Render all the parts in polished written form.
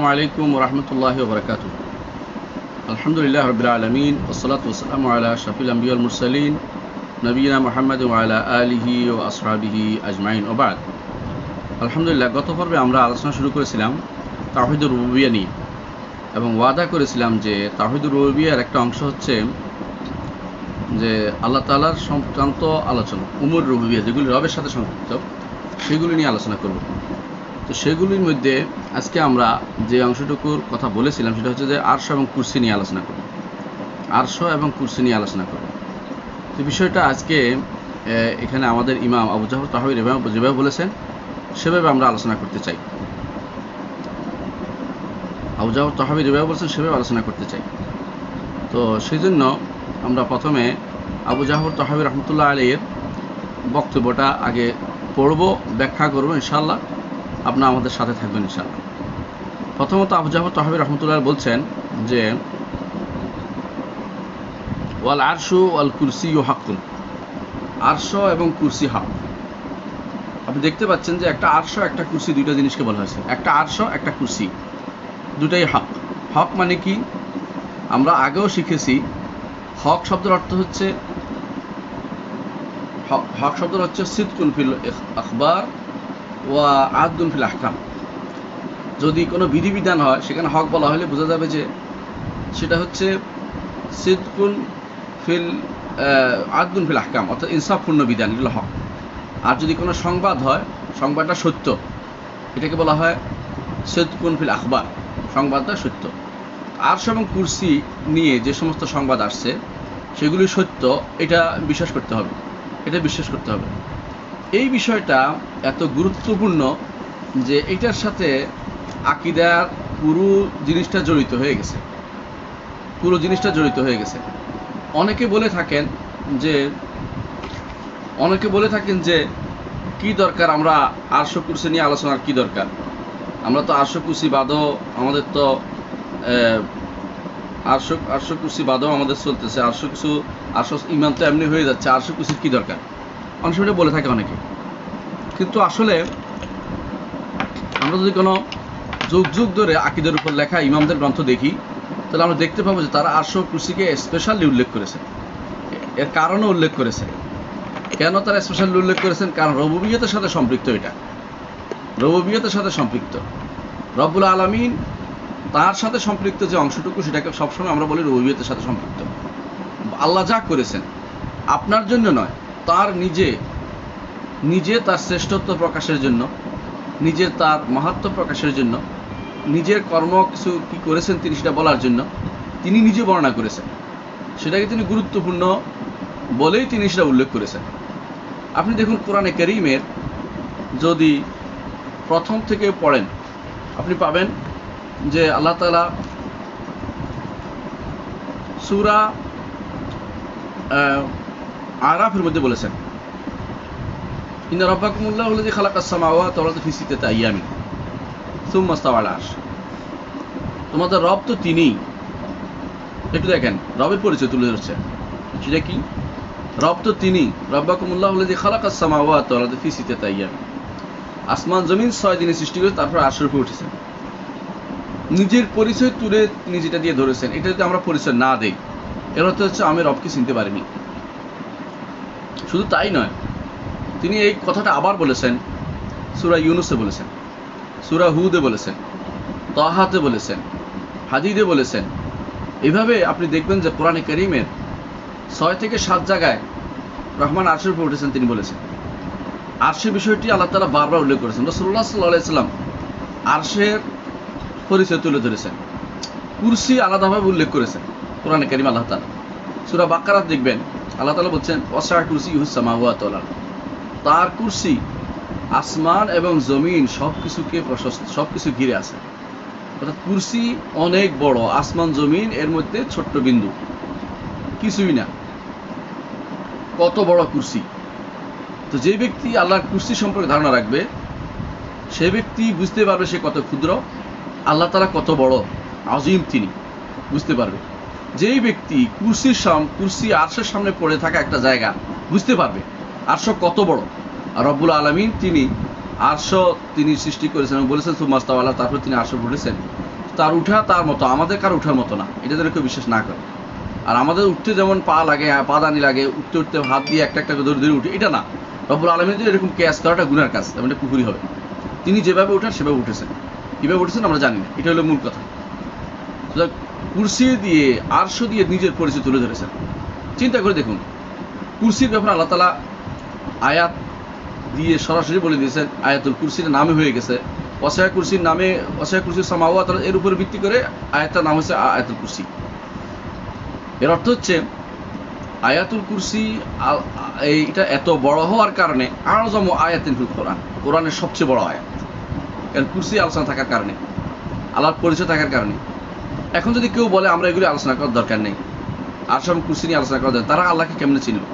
আসসালামু আলাইকুম ওয়া রাহমাতুল্লাহি ওয়া বারাকাতুহু। আলহামদুলিল্লাহি রাব্বিল আলামিন ওয়াসসালাতু ওয়াসসালামু আলা আশরাফিল আমবিয়া ওয়াল মুরসালিন নবিয়িনা মুহাম্মাদ ওয়া আলা আলিহি ওয়া আসহাবিহি আজমাইন ওয়া বা'দ। আলহামদুলিল্লাহ, গত পর্বে আমরা আলোচনা শুরু করেছিলাম তাওহীদুর রুবুবিয়্যাহ নিয়ে এবং ওয়াদা করেছিলাম যে তাওহীদুর রুবুবিয়্যাহর একটা অংশ হচ্ছে যে আল্লাহ তাআলার সংক্রান্ত আলোচনা, উমুর রুবুবিয়্যাহ যেগুলি রবের সাথে সংযুক্ত সেগুলি নিয়ে আলোচনা করব। তো সেগুলির মধ্যে আজকে আমরা যে অংশটুকুর কথা বলেছিলাম সেটা হচ্ছে যে আরশ এবং কুরসি নিয়ে আলোচনা করব। আরশ এবং কুরসি নিয়ে আলোচনা করব। তো বিষয়টা আজকে এখানে আমাদের ইমাম আবু জাফর তাহবী যেভাবে বলেছেন সেভাবে আমরা আলোচনা করতে চাই। আবু জাফর তাহবী যেভাবে বলেছেন সেভাবে আলোচনা করতে চাই। তো সেই জন্য আমরা প্রথমে আবু জাফর তাহবী রহমতুল্লাহ আলাইহির বক্তব্যটা আগে পড়ব, ব্যাখ্যা করব ইনশাআল্লাহ। আপনারা আমাদের সাথে থাকবেন ইনশাআল্লাহ। প্রথমত আবু জাফর তাহবী রহমতুল্লাহ বলছেন যে ওয়াল আরশু ওয়াল কুরসিয়্যু হাক্কুন, আরশ এবং কুরসি হক। আপনি দেখতে পাচ্ছেন যে একটা আরশ একটা কুরসি, দুইটা জিনিসকে বলা হয়েছে। একটা আরশ একটা কুরসি, দুটাই হক। হক মানে কি আমরা আগেও শিখেছি। হক শব্দের অর্থ হচ্ছে হক শব্দের হচ্ছে সিদকুন ফিল আখবার ওয়া আদলুন ফিল আহকাম। যদি কোনো বিধিবিধান হয় সেখানে হক বলা হলে বোঝা যাবে যে সেটা হচ্ছে সিদকুন ফিল আদলুন ফিল আহকাম, অর্থাৎ ইনসাফপূর্ণ বিধান, এগুলো হক। আর যদি কোনো সংবাদ হয়, সংবাদটা সত্য, এটাকে বলা হয় সিদকুন ফিল আখবার, সংবাদটা সত্য। আরশ এবং কুরসি নিয়ে যে সমস্ত সংবাদ আসছে সেগুলি সত্য, এটা বিশ্বাস করতে হবে, এটা বিশ্বাস করতে হবে। এই বিষয়টা এত গুরুত্বপূর্ণ যে এটার সাথে আকীদার পুরো জিনিসটা জড়িত হয়ে গেছে, পুরো জিনিসটা জড়িত হয়ে গেছে। অনেকে বলে থাকেন যে কি দরকার আমরা আরশ কুরসি নিয়ে আলোচনার, কি দরকার? আমরা তো আরশ কুরসি বাদও আমাদের তো আরশ কুরসি বাদও আমাদের চলতেছে, আরশ ঈমান তো এমনি হয়ে যাচ্ছে, আরশ কুরসির কি দরকার? অনেক সময় বলে থাকে অনেকে। কিন্তু আসলে আমরা যদি কোনো যুগ যুগ ধরে আকীদার উপর লেখা ইমামদের গ্রন্থ দেখি তাহলে আমরা দেখতে পাবো যে তারা আরশ কুরসিকে স্পেশালি উল্লেখ করেছে, এর কারণও উল্লেখ করেছে। কেন তারা স্পেশালি উল্লেখ করেছেন? কারণ রুবুবিয়্যাতের সাথে সম্পৃক্ত, এটা রুবুবিয়্যাতের সাথে সম্পৃক্ত। রব্বুল আলামিন তার সাথে সম্পৃক্ত যে অংশটুকু সেটাকে সবসময় আমরা বলি রুবুবিয়্যাতের সাথে সম্পৃক্ত। আল্লাহ যা করেছেন আপনার জন্য নয়, তার নিজে তার শ্রেষ্ঠত্ব প্রকাশের জন্য, নিজের তার মাহাত্ম্য প্রকাশের জন্য, নিজের কর্ম কিছু কি করেছেন তিনি সেটা বলার জন্য তিনি নিজে বর্ণনা করেছেন। সেটাকে তিনি গুরুত্বপূর্ণ বলেই তিনি সেটা উল্লেখ করেছেন। আপনি দেখুন কোরআনে কারীমের যদি প্রথম থেকে পড়েন আপনি পাবেন যে আল্লাহ তাআলা সূরা আরাফের মধ্যে বলেছেন ইন্না রাব্বাকুমুল্লাহু আল্লাযী খালাকাস সামাওয়াতি ওয়াল আরদা ফি সিত্তাতি আইয়ামিন সুম্মা ইসতাওয়া আলাল আরশ। তোমাদের রব তো তিনিই। একটু দেখেন রবের পরিচয় তুলে ধরছে, সেটা কি? রব তো তিনি, রাব্বাকুমুল্লাহু আল্লাযী খালাকাস সামাওয়াতি ওয়াল আরদা ফি সিত্তাতি আইয়ামিন। আসমান জমিন 6 দিনে সৃষ্টি করে তারপর আরশের উপরে উঠেছেন। নিজের পরিচয় তুলে তিনি যেটা দিয়ে ধরেছেন, এটা যদি আমরা পরিচয় না দেই এর অর্থ হচ্ছে আমি রবকে চিনতে পারিনি। শুধু তাই নয়, তিনি এই কথাটা আবার বলেছেন সূরা ইউনূসে বলেছেন, সূরা হুদে বলেছেন, তাহাতে বলেছেন, হাদীদে বলেছেন। এভাবে আপনি দেখবেন যে কোরআনে কারীমের 6 থেকে 7 জায়গায় রহমান আরশের উপর উঠেছেন তিনি বলেছেন। আরশের বিষয়টি আল্লাহ তাআলা বারবার উল্লেখ করেছেন। রাসূলুল্লাহ সাল্লাল্লাহু আলাইহি ওয়াসাল্লাম আরশের পরিচয় তুলে ধরেছেন। কুরসি আলাদাভাবে উল্লেখ করেছেন কোরআনে কারীম আল্লাহ তাআলা। সূরা বাকারা দেখবেন আল্লাহ তাআলা বলছেন ওয়াসআ কুরসিয়ুহুস সামাওয়াতি ওয়াল আরদ। তার কুরসি আসমান এবং জমিন সবকিছু ঘিরে আছে। অর্থাৎ কুরসি অনেক বড়, আসমান জমিন এর মধ্যে ছোট্ট বিন্দু, কিছুই না। কত বড় কুরসি! তো যে ব্যক্তি আল্লাহর কুরসি সম্পর্কে ধারণা রাখবে সে ব্যক্তি বুঝতে পারবে সে কত ক্ষুদ্র, আল্লাহ তাআলা কত বড় আযীম তিনি বুঝতে পারবে। যেই ব্যক্তি কুরসি আরশের সামনে পড়ে থাকা একটা জায়গা বুঝতে পারবে আরশ কত বড়। আর রব্বুল আলামিন তিনি আরশ তিনি সৃষ্টি করেছেন এবং বলেছেন সুম্মা ইসতাওয়া আলা, তারপর তিনি আরশ উঠেছেন। তার উঠা তার মতো, আমাদের কার উঠার মতো না, এটা যেন কেউ বিশ্বাস না করে। আর আমাদের উঠতে যেমন পা লাগে, পা দানি লাগে, উঠতে উঠতে হাত দিয়ে একটা একটা ধরে ধরে উঠে, এটা না। রব্বুল আলামিন যদি এরকম কেয়াস করাটা গুনার কাজ, এবং এটা কুফরি হবে। তিনি যেভাবে উঠান সেভাবে উঠেছেন, কীভাবে উঠেছেন আমরা জানি না, এটা হলো মূল কথা। কুরসি দিয়ে, আরশ দিয়ে নিজের পরিচয় তুলে ধরেছেন। চিন্তা করে দেখুন, কুরসির ব্যাপারে আল্লাহ তাআলা আয়াত দিয়ে সরাসরি বলে দিয়েছেন, আয়াতুল কুরসির নামে হয়ে গেছে ওয়াসিয়া কুরসির নামে, ওয়াসিয়া কুরসির সামাওয়াত, এর উপরে ভিত্তি করে আয়াতটার নাম হচ্ছে আয়াতুল কুরসি। এর অর্থ হচ্ছে আয়াতুল কুরসি এইটা এত বড় হওয়ার কারণে আযম আয়াতিন ফিল কোরআন, কোরআনের সবচেয়ে বড় আয়াত, কারণ কুরসি আলোচনা থাকার কারণে, আল্লাহর পরিচয় থাকার কারণে। এখন যদি কেউ বলে আমরা এগুলি আলোচনা করার দরকার নেই, আরশ এবং কুরসি নিয়ে আলোচনা করার দরকার, তারা আল্লাহকে কেমনে চিনল?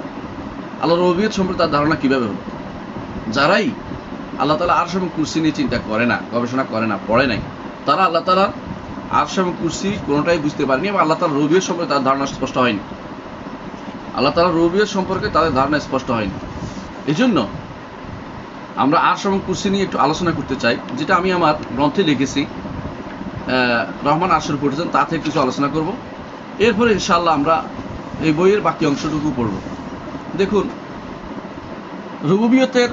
আল্লাহর রুবুবিয়ত সম্পর্কে তার ধারণা কীভাবে হলো? যারাই আল্লাহ তাআলা আরশ এবং কুরসি নিয়ে চিন্তা করে না, গবেষণা করে না, পড়ে নাই, তারা আল্লাহ তাআলার আরশ এবং কুরসি কোনোটাই বুঝতে পারেনি, এবং আল্লাহ তাআলার রুবুবিয়ত সম্পর্কে তার ধারণা স্পষ্ট হয়নি। আল্লাহ তাআলার রুবুবিয়ত সম্পর্কে তাদের ধারণা স্পষ্ট হয়নি। এই জন্য আমরা আরশ এবং কুরসি নিয়ে একটু আলোচনা করতে চাই, যেটা আমি আমার গ্রন্থে লিখেছি, রহমান আরশের উপর উঠেছেন, তা থেকে কিছু আলোচনা করব। এরপরে ইনশাআল্লাহ আমরা এই বইয়ের বাকি অংশটুকু পড়ব। দেখুন, রুবুবিয়তের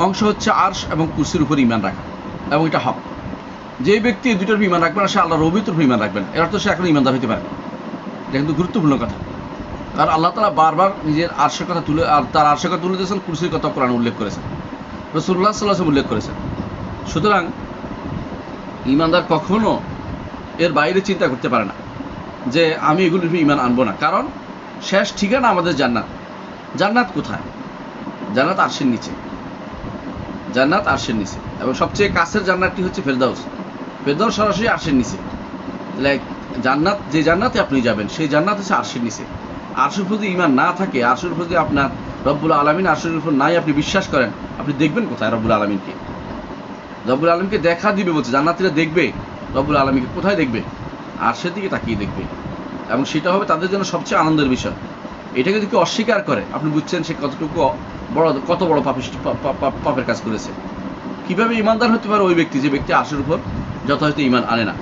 অংশ হচ্ছে আরশ এবং কুরসির উপর ঈমান রাখা, এবং এটা হক। যে ব্যক্তি এই দুটোর ঈমান রাখবে না, সে আল্লাহর রুবুবিয়তের উপর ঈমান রাখবে না, এর অর্থ সে এখন ঈমানদার হতে পারে। এটা কিন্তু গুরুত্বপূর্ণ কথা, কারণ আল্লাহ তাআলা বারবার নিজের আরশের কথা তুলে, আর তার আরশের কথা তুলে দিয়েছেন, কুরসির কথা কোরআনে উল্লেখ করেছেন, রাসূলুল্লাহ সাল্লাল্লাহু আলাইহি ওয়াসাল্লাম উল্লেখ করেছেন। সুতরাং ঈমানদার কখনো এর বাইরে চিন্তা করতে পারে না যে আমি এগুলির উপর ঈমান আনবো না, কারণ শেষ ঠিকানা আমাদের জান্নাত। জান্নাত কোথায়? জান্নাত আরশের নিচে, জান্নাত আরশের নিচে, এবং সবচেয়ে কাছের জান্নাতটি হচ্ছে ফেরদাউস। ফেরদাউস সরাসরি আরশের নিচে। তাহলে জান্নাত, যে জান্নাতে আপনি যাবেন সেই জান্নাত হচ্ছে আরশের নিচে। আরশের উপর যদি ঈমান না থাকে, আরশের উপর যদি আপনার রব্বুল আলামিন আরশের উপর নাই আপনি বিশ্বাস করেন, আপনি দেখবেন কোথায় রব্বুল আলামিনকে? রব্বুল আলামিনকে দেখা দিবে বলছে, জান্নাতীরা দেখবে রব্বুল আলামিনকে। কোথায় দেখবে? আরশের দিকে তাকিয়ে দেখবে, এবং সেটা হবে তাদের জন্য সবচেয়ে আনন্দের বিষয়। এটাকে যদি কেউ অস্বীকার করে, আপনি বুঝছেন সে কত বড় পাপের কাজ করেছে। কিভাবে ইমানদার হতে পারে ওই ব্যক্তি, যে ব্যক্তি আরশের উপর যথাযথ ঈমান আনে না।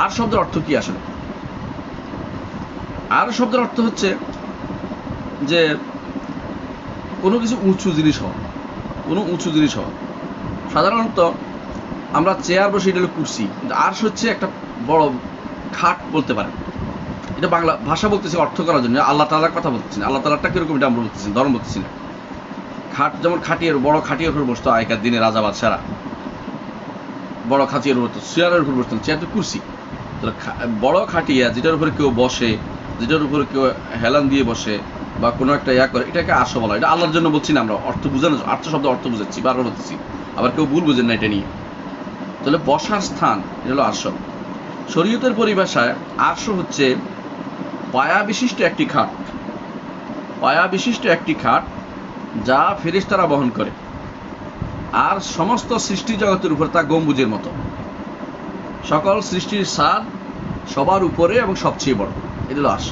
আর শব্দের অর্থ কি আসলে? আর শব্দের অর্থ হচ্ছে যে কোনো কিছু উঁচু জিনিস হওয়া, কোনো উঁচু জিনিস হওয়া। সাধারণত আমরা চেয়ার বসে, এটা হলো কুরসি, কিন্তু আরশ হচ্ছে একটা বড় খাট বলতে পারেন। এটা বাংলা ভাষা বলতেছি অর্থ করার জন্য, আল্লাহ তাআলার কথা বলতেছি না। আল্লাহ তাআলারটা কিরকম এটা আমরা বলতেছি, ধর্ম বলতেছি না। খাট যেমন খাটিয়ার, বড় খাটিয়ার উপর বসতো আগেকার দিনে রাজা বাদশারা, বড় খাটিয়ার উপর, চেয়ারের উপর বসতেন। চেয়ার তো কুরসি। তাহলে বড় খাটিয়া যেটার উপরে কেউ বসে, যেটার উপরে কেউ হেলান দিয়ে বসে বা কোনো একটা ইয়া করে, এটাকে আরশ বলা। এটা আল্লাহর জন্য বলছি না, আমরা অর্থ বুঝানো, আর্থ শব্দ অর্থ বুঝাচ্ছি, বারবার বলতেছি, আবার কেউ ভুল বুঝেন না এটা নিয়ে। তাহলে বসার স্থান, এটা হলো আরশ। শরীয়তের পরিভাষায় আরশ হচ্ছে পায়া বিশিষ্ট একটি খাট, পায়া বিশিষ্ট একটি খাট যা ফেরেশতারা বহন করে, আর সমস্ত সৃষ্টি জগতের উপর তা গম্বুজের মতো। সকল সৃষ্টির ছাদ সবার উপরে এবং সবচেয়ে বড়, এটা হলো আরশ।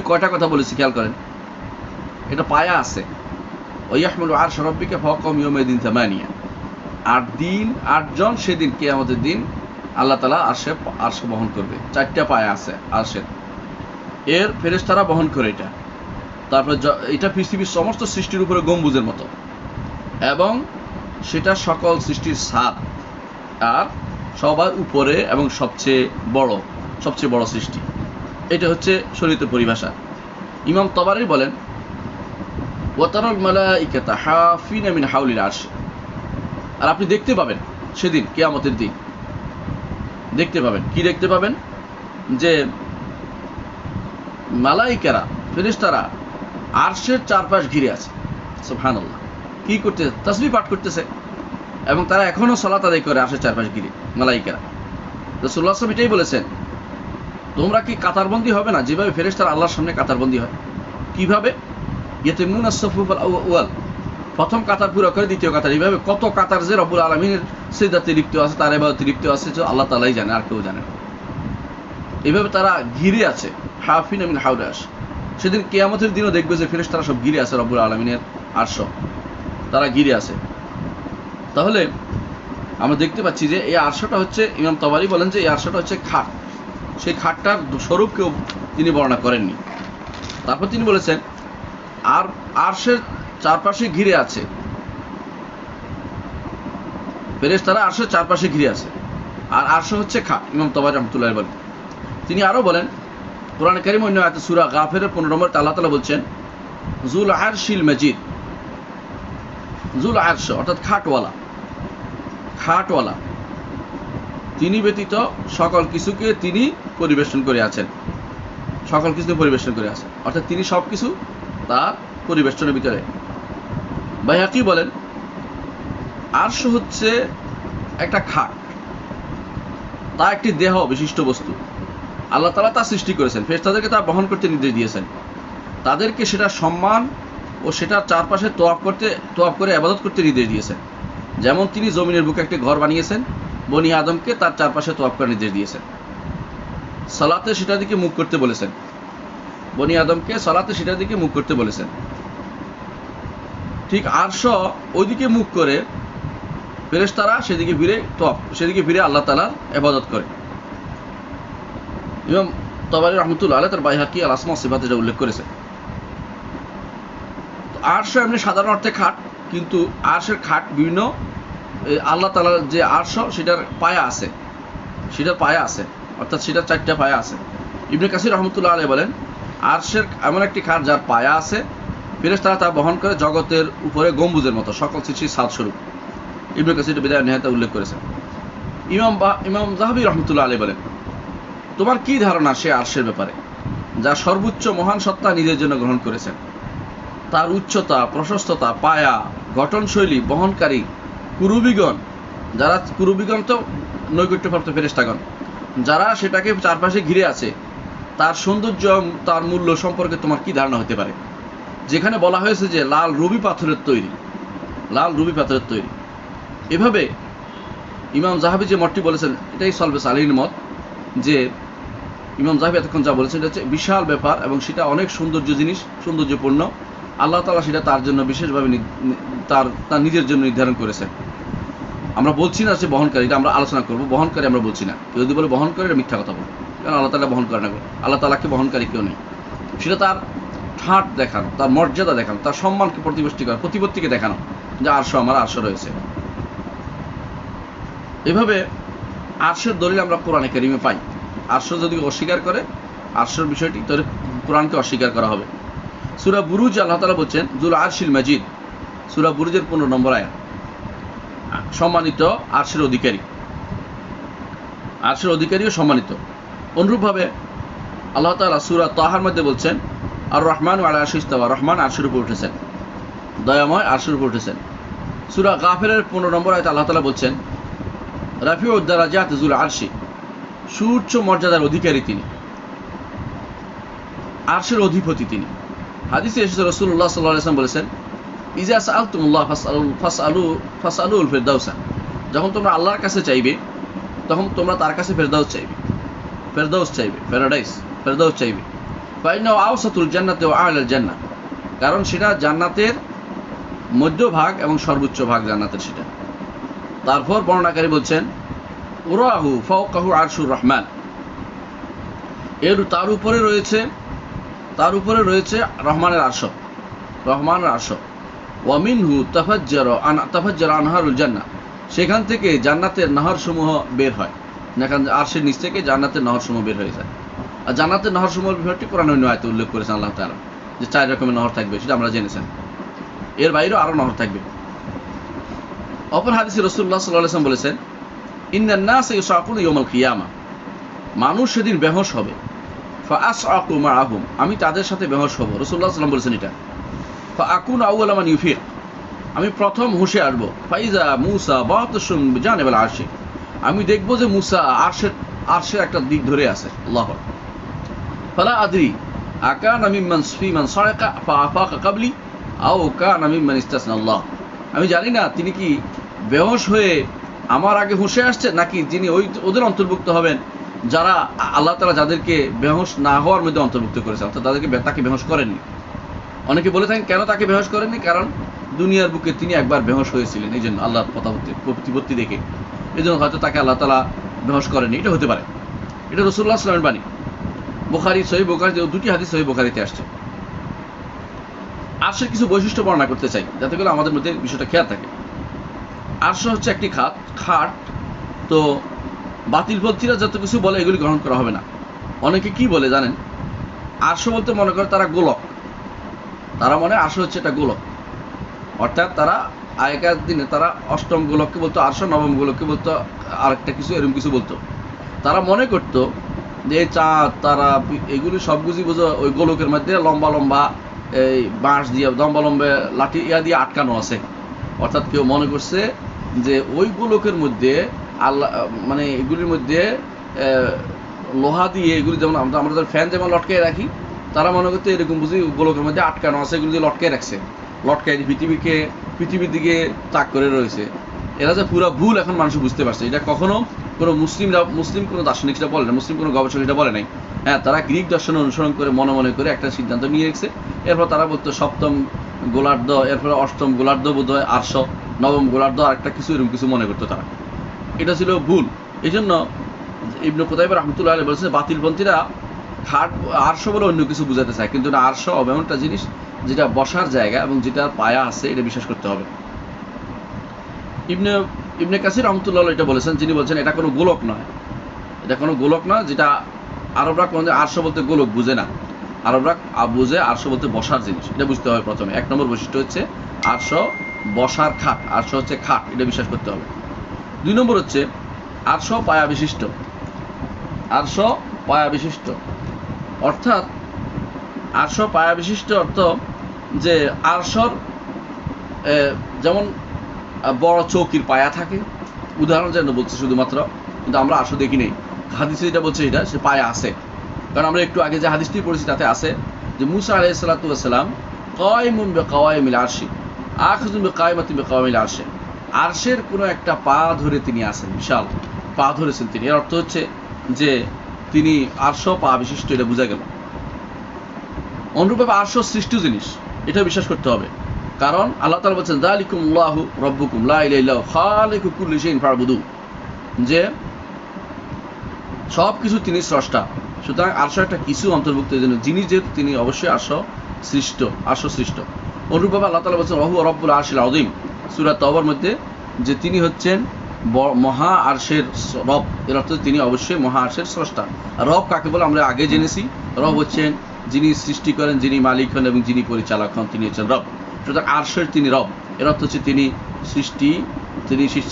কয়টা কথা বলেছি খেয়াল করেন। এটা পায়া আছে, ওয়াইয়াহমিলু আরশ রাব্বিকা ফাওকাহুম ইয়াওমাইদিন থামানিয়া। 8 দিন 8 জন সেদিন কিয়ামতের দিন আল্লাহ তাআলা আরশ বহন করবে। 4টা পায়া আছে আরশের, এর ফেরেশতারা বহন করে এটা। তারপর এটা পৃথিবীর সমস্ত সৃষ্টির উপরে গম্বুজের মতো, এবং সেটা সকল সৃষ্টির ছাদ, আর সবার উপরে এবং সবচেয়ে বড় সৃষ্টি। এটা হচ্ছে শরীয়তের পরিভাষা। ইমাম তাবারি বলেন, ওয়াতারাল মালাইকাতা হাফিনা মিন হাউলিল আরশ। আর আপনি দেখতে পাবেন সেদিন কিয়ামতের দিন, দেখতে পাবেন কি দেখতে পাবেন? যে মালাইকারা, ফেরেশতারা আরশের চারপাশ ঘিরে আছে। সুবহানাল্লাহ। কি করতেছে? তাসবিহ পাঠ করতেছে, এবং তারা এখনো সালাত আদায় করে আরশের চারপাশ ঘিরে মালাইকারা। রাসূলুল্লাহ সাল্লাল্লাহু আলাইহি ওয়াসাল্লাম এটাই বলেছেন, তোমরা কি কাতারবন্দি হবে না যেভাবে ফেরেশতারা আল্লাহর সামনে কাতারবন্দি হয়? কিভাবে? ইয়াতিমুনা সাফুফাল আউয়াল, প্রথম কাতার পুরো করে দ্বিতীয় কাতার, এইভাবে কত কাতার যে রব্বুল আলামিনের সিজদাতে লিপ্ত আছে, তার ইবাদতে লিপ্ত আছে, যে আল্লাহ তাআলাই জানে, আর কেউ জানে না। এইভাবে তারা ঘিরে আছে, হাফিনা মিন হাউলিল আরশ। সেদিন কিয়ামতের দিনও দেখবে যে ফেরেশতারা সব ঘিরে আছে রব্বুল আলামিনের আরশ, তারা ঘিরে আছে। তাহলে আমরা দেখতে পাচ্ছি যে এই আরশটা হচ্ছে, ইমাম তাবারি বলেন যে এই আরশটা হচ্ছে খাট, সেই খাটটার স্বরূপকেও তিনি বর্ণনা করেননি। তারপর তিনি বলেছেন আর আরশের চারপাশে ঘিরে আছে, ফেরেশতারা আরশের চারপাশে ঘিরে আছে, আর আরশ হচ্ছে খাট। ইমাম তাবারি রহমতুল্লাহ বলেন। তিনি আরো বলেন কোরআনে কারীম অন্য আয়াতে সূরা গাফিরের 15 নম্বরে আল্লাহ তাআলা বলছেন যুল আরশিল মাজিদ, যুল আরশ অর্থাৎ খাটওয়ালা, তিনি ব্যতীত সকল কিছুকে তিনি পরিবেশন করে আছেন, অর্থাৎ তিনি সবকিছু তার পরিবেশনের ভিতরে। বাইহাকি বলেন আরশ হচ্ছে একটা খাট, তা একটি দেহ বিশিষ্ট বস্তু। আল্লাহ তাআলা তা সৃষ্টি করেছেন, ফেরেশতাদেরকে তা বহন করতে নির্দেশ দিয়েছেন, তাদেরকে সেটা সম্মান ও সেটার চারপাশে তোয়াফ করে ইবাদত করতে নির্দেশ দিয়েছেন। যেমন তিনি জমিনের বুকে একটি ঘর বানিয়েছেন, বনি আদমকে তার চারপাশে তোয়াফ করার নির্দেশ দিয়েছেন। সালাতে সেটার দিকে মুখ করতে বলেছেন, বনি আদমকে সালাতে সেটার দিকে মুখ করতে বলেছেন। ঠিক আরশ ওইদিকে মুখ করে ফেরেশতারা সেদিকে ফিরে আল্লাহ তাআলার ইবাদত করে। ইমাম তাবারি রহমতুল্লাহ আলাইহি তার বাইহাকি আল আসমা ওয়াস সিফাত এটা উল্লেখ করেছে। আরশ এমনি সাধারণ অর্থে খাট, কিন্তু আরশের খাট বিভিন্ন আল্লাহ তাআলার যে আরশ সেটার পায়া আছে, অর্থাৎ সেটার 4টা পায়া আছে। ইবনে কাসির রহমতুল্লাহ আলাইহি বলেন আরশের এমন একটি খাট যার পায়া আছে, ফেরেশতারা তা বহন করে জগতের উপরে গম্বুজের মতো সকল সৃষ্টির ছাদ স্বরূপ। ইবনে কাসির বিদায় নিহাতে উল্লেখ করেছেন। ইমাম যাহাবী রহমতুল্লাহ আলাইহি বলেন তোমার কি ধারণা সে আরশের ব্যাপারে, যা সর্বোচ্চ মহান সত্তা নিজের জন্য গ্রহণ করেছেন? তার উচ্চতা, প্রশস্ততা, পায়া, গঠনশৈলী, বহনকারী কুরুবিগণ তো নৈকট্যপ্রাপ্ত ফেরেশতাগণ, যারা সেটাকে চারপাশে ঘিরে আছে, তার সৌন্দর্য, তার মূল্য সম্পর্কে তোমার কি ধারণা হতে পারে? যেখানে বলা হয়েছে যে লাল রুবি পাথরের তৈরি। এভাবে ইমাম যাহাবী যে মতটি বলেছেন এটাই সলবে সালিহীন মত, যে ইমাম যাহাবী এতক্ষণ যা বলেছেন এটা হচ্ছে বিশাল ব্যাপার এবং সেটা অনেক সৌন্দর্যপূর্ণ। আল্লাহ তাআলা সেটা তার জন্য বিশেষভাবে তার নিজের জন্য নির্ধারণ করেছেন। আমরা বলছি না যে বহনকারী, এটা আমরা আলোচনা করবো, বহনকারী আমরা বলছি না। কেউ যদি বলে বহনকারী, এটা মিথ্যা কথা বলবো, কারণ আল্লাহ তাআলা বহন করে না, আল্লাহ তাআলাকে বহনকারী কেউ নেই। সেটা তার ঠাট দেখানো, তার মর্যাদা দেখানো, তার সম্মানকে প্রতিপত্তিকে দেখানো যে আরশ রয়েছে। এভাবে আরশের দলিল আমরা কোরআনে কারীমে পাই। আরশ যদি অস্বীকার করে, আরশের বিষয়টি তাহলে কোরআনকে অস্বীকার করা হবে। সূরা বুরুজ আল্লাহ তাআলা বলছেন যুল আরশিল মাজিদ, সূরা বুরুজের 15 নম্বর আয়াত, সম্মানিত আরশের অধিকারীও সম্মানিত। অনুরূপভাবে আল্লাহ তাআলা সূরা তাহার মধ্যে বলছেন আর রহমান আলা আরশিস ইস্তাওয়া, রহমান আরশের উপর উঠেছেন, দয়াময় আরশের উপর উঠেছেন। সূরা গাফিরের 15 নম্বর আয়াতে আল্লাহ তাআলা বলছেন রাফিউদ দারাজাত যুল আরশি, সুউচ্চ মর্যাদার অধিকারী তিনি, আরশের অধিপতি তিনি। হাদিসে এসেছে রাসূলুল্লাহ সাল্লাল্লাহু আলাইহি ওয়াসাল্লাম বলেছেন ইজা সাআলতুমুল্লাহ ফাসআলুল ফিরদাউসা, যখন তোমরা আল্লাহর কাছে চাইবে তখন তোমরা তার কাছে ফেরদাউস চাইবে, ফেরদাউস চাইবে। ফাইন্নাহু আওসাতুল জান্নাতি ওয়া আ'লাল জান্নাহ, কারণ সেটা জান্নাতের মধ্যভাগ এবং সর্বোচ্চ ভাগ জান্নাতের সেটা। তারপর বর্ণনাকারী বলছেন উরাহু ফাওকাহু আরশুর রহমান, তার উপরে রয়েছে রহমানের আরশ। ওয়া মিনহু তাফাজ্জারা আনহারুল জান্নাহ, সেখান থেকে জান্নাতের নহরসমূহ বের হয়। যেখানে আরশের নিচ থেকে জান্নাতের নহরসমূহ বের হয়ে যায়। আর জান্নাতের নহরসমূহের বিষয়টি কোরআনের অন্য আয়াতে উল্লেখ করেছেন আল্লাহ তাআলা, যে 4 রকমের নহর থাকবে, সেটা আমরা জেনেছেন। এর বাইরেও আরো নহর থাকবে। অপর হাদিসে রাসূলুল্লাহ সাল্লাল্লাহু আলাইহি ওয়াসাল্লাম বলেছেন ইন্নান নাসা ইউসাকুনা ইয়াউমাল কিয়ামা, মানুষ সেদিন বেহুশ হবে। ফাআসআকু মাআহুম, আমি তাদের সাথে বেহুশ হব। রাসূলুল্লাহ সাল্লাল্লাহু আলাইহি ওয়াসাল্লাম বলেছেন এটা। ফাআকুনু আউওয়ালা মান ইউফিক, আমি প্রথম হুঁশে আসবো। ফাইজা মুসা বাতাসুম বিজানিবিল আরশি, আমি দেখবো যে মুসা আরশের একটা দিক ধরে আছে। আল্লাহু আকবার। ফালা আদরি আকানা মিম্মান ফিমান সারাকা ফাআফাকা ক্বাবলি আও কানা মিম্মান ইসতাসনা আল্লাহ, আমি জানি না তিনি কি বেহুশ হয়ে আমার আগে হুঁশে আসছেন, নাকি যিনি ওদের অন্তর্ভুক্ত হবেন যারা আল্লাহ তাআলা যাদেরকে বেহুশ না হওয়ার মধ্যে অন্তর্ভুক্ত করেছেন, অর্থাৎ তাকে বেহুশ করেননি। অনেকে বলে থাকেন কেন তাকে বেহুশ করেননি, কারণ দুনিয়ার বুকে তিনি একবার বেহোশ হয়েছিলেন, এই জন্য আল্লাহর প্রতিপত্তি দেখে, এই জন্য হয়তো তাকে আল্লাহ তাআলা বেহোশ করেনি, এটা হতে পারে। এটা রাসূলুল্লাহ সাল্লাল্লাহু আলাইহি ওয়াসাল্লামের বাণী। বুখারী, সহিহ বুখারী, দুটি হাদিস সহিহ বুখারীতে আসছে। আরশের কিছু বৈশিষ্ট্য বর্ণনা করতে চাই, যাতে করে আমাদের মধ্যে বিষয়টা খেয়াল থাকে। আরশ হচ্ছে একটি খাট। তো বাতিলপন্থীরা যত কিছু বলে এগুলি গ্রহণ করা হবে না। অনেকে কি বলে জানেন, আরশ বলতে মনে করে তারা গোলক, তারা মনে আরশ হচ্ছে এটা গোলক, অর্থাৎ তারা আগেকার দিনে তারা অষ্টম গোলককে বলতো আরশ, নবম গোলককে বলতো আরেকটা কিছু, এরকম কিছু বলতো। তারা মনে করতো যে চাঁদ তারা এগুলি সবগুলি বোঝো ওই গোলকের মধ্যে লম্বা লম্বা এই বাঁশ দিয়ে লম্বা লম্বা লাঠি দিয়ে আটকানো আছে। অর্থাৎ কেউ মনে করছে যে ওই গোলকের মধ্যে আল্লাহ, মানে এগুলির মধ্যে লোহা দিয়ে এগুলি, যেমন আমরা ফ্যান যেমন লটকায় রাখি, তারা মনে করতে এরকম বুঝি গোলকের মধ্যে আটকানো আছে, এগুলি দিয়ে লটকায় রাখছে, লটকায় পৃথিবীর দিকে তাক করে রয়েছে। এরা যে পুরো ভুল এখন মানুষ বুঝতে পারছে। এটা কখনো কোনো মুসলিম কোনো দার্শনিক সেটা বলে না, মুসলিম কোনো গবেষক এটা বলে নাই। হ্যাঁ, তারা গ্রিক দর্শন অনুসরণ করে মনে করে একটা সিদ্ধান্ত নিয়ে রেখেছে। এরপর তারা বলতো সপ্তম গোলার্ধ, এরপরে অষ্টম গোলার্ধ বোধ হয় আরশ, নবম গোলার্ধ আরেকটা কিছু, এরকম কিছু মনে করতো তারা। এটা ছিল ভুল। এই জন্য ইবনে কুতাইবা রাহমাতুল্লাহ আলাইহি বলেছেন বাতিলপন্থীরা আরশ বলে অন্য কিছু বোঝাতে চায়, কিন্তু না, আরশ এমন একটা জিনিস যেটা বসার জায়গা এবং যেটার পায়া আছে, এটা বিশ্বাস করতে হবে। ইবনে কাসির রাহমাতুল্লাহ এটা বলেছেন, যিনি বলছেন এটা কোনো গোলক নয়, এটা কোনো গোলক নয়, যেটা আরবরা কোনো আরশ বলতে গোলক বুঝে না, আরবরা বুঝে আরশ বলতে বসার জিনিস। এটা বুঝতে হবে প্রথমে। এক নম্বর বৈশিষ্ট্য হচ্ছে আরশ বসার খাট, আরশ হচ্ছে খাট, এটা বিশ্বাস করতে হবে। 2 নম্বর হচ্ছে আরশ পায়া বিশিষ্ট। আরশ পায়া বিশিষ্ট অর্থাৎ আরশ পায়া বিশিষ্ট অর্থ যে আরশর যেমন বড় চৌকির পায়া থাকে, উদাহরণ যেন বলছে শুধুমাত্র, কিন্তু আমরা আরশ দেখি নেই। হাদিসে যেটা বলছে এটা সে পায়া আছে, কারণ আমরা একটু আগে যে হাদিসটি পড়েছি তাতে আছে যে মুসা আলাইহিস সালাতু ওয়াস সালাম কায়িমুন বিকাওয়াইমিল আরশি আখিযুন বিকায়মাতিন বিকাওয়াইমিল আরশি, আরশের কোনো একটা পা ধরে তিনি আছেন, বিশাল পা ধরেছেন তিনি। এর অর্থ হচ্ছে যে তিনি আরশ পা বিশিষ্ট, এটা বোঝা গেল। অনুরূপভাবে আরশ সৃষ্ট জিনিস, এটা বিশ্বাস করতে হবে, কারণ আল্লাহ তাআলা বলেছেন যালিকুমুল্লাহু রাব্বুকুম লা ইলাহা ইল্লা হুয়া খালিকু কুল্লি শাইইন ফা'বুদু, যে সব কিছু তিনি স্রষ্টা। সুতরাং আরশ একটা কিছু অন্তর্ভুক্ত জন্য জিনিস, যেহেতু তিনি অবশ্যই আরশ সৃষ্ট। অনুরূপভাবে আল্লাহ তাআলা বলেছেন ওয়া হুয়া রাব্বুল আরশিল আযীম, সূরা তাওবার মধ্যে, যে তিনি হচ্ছেন মহা আরশের রব। এর অর্থ তিনি অবশ্যই মহা আরশের স্রষ্টা। রব কাকে বলে আমরা আগে জেনেছি, রব হচ্ছেন যিনি সৃষ্টি করেন, যিনি মালিক হন এবং যিনি পরিচালক হন, তিনি হচ্ছেন রব। সুতরাং আরশের তিনি রব, এর অর্থ হচ্ছে তিনি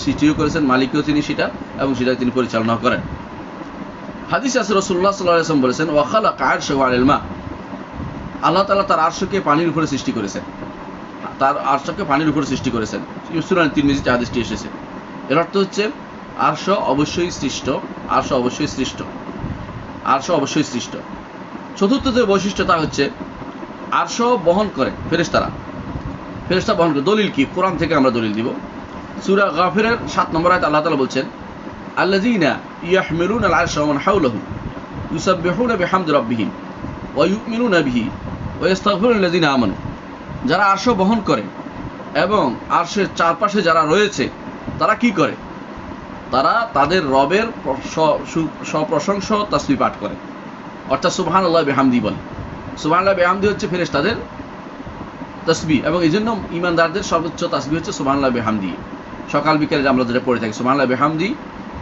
সৃষ্টিও করেছেন, মালিকও তিনি সেটা, এবং সেটা তিনি পরিচালনা করেন। হাদিসে আছে রাসূলুল্লাহ সাল্লাল্লাহু আলাইহি ওয়াসাল্লাম বলেছেন ওয়া খালাকা আরশাহু আলাল মা, আল্লাহ তাআলা তার আরশকে পানির উপরে সৃষ্টি করেছেন, তার আরশকে পানির উপরে সৃষ্টি করেছেন। সুনান তিরমিজিতে হাদিসটি এসেছে। এর অর্থ হচ্ছে আরশ অবশ্যই সৃষ্ট, আরশ অবশ্যই সৃষ্ট। চতুর্থ যে বৈশিষ্ট্য তা হচ্ছে আরশ বহন করে ফেরেশতা বহন করে। দলিল কি? কোরআন থেকে আমরা দলিল দিব। সূরা গাফিরের 7 নম্বর আয়াতে আল্লাহ তাআলা বলছেন আল্লাযীনা ইয়াহমিলুনাল আরশা ওয়া মান হাওলাহু ইউসাব্বিহুনা বিহামদি রাব্বিহিম ওয়া ইউমিনুনা বিহি ওয়া ইস্তাগফিরুনা লিল্লাযীনা আমানু, যারা আরশ বহন করে এবং আরশের চারপাশে যারা রয়েছে তারা কি করে? তারা তাদের রবের সপ্রশংস তাসবিহ পাঠ করে, অর্থাৎ সুবহানাল্লাহি বিহামদি বলে। সুবহানাল্লাহি বিহামদি হচ্ছে ফেরেশতাদের তাসবিহ, এবং এই জন্য ঈমানদারদের সর্বোচ্চ তাসবিহ হচ্ছে সুবহানাল্লাহি বিহামদি। সকাল বিকেলে আমরা যেটা পড়ে থাকি সুবহানাল্লাহি বিহামদি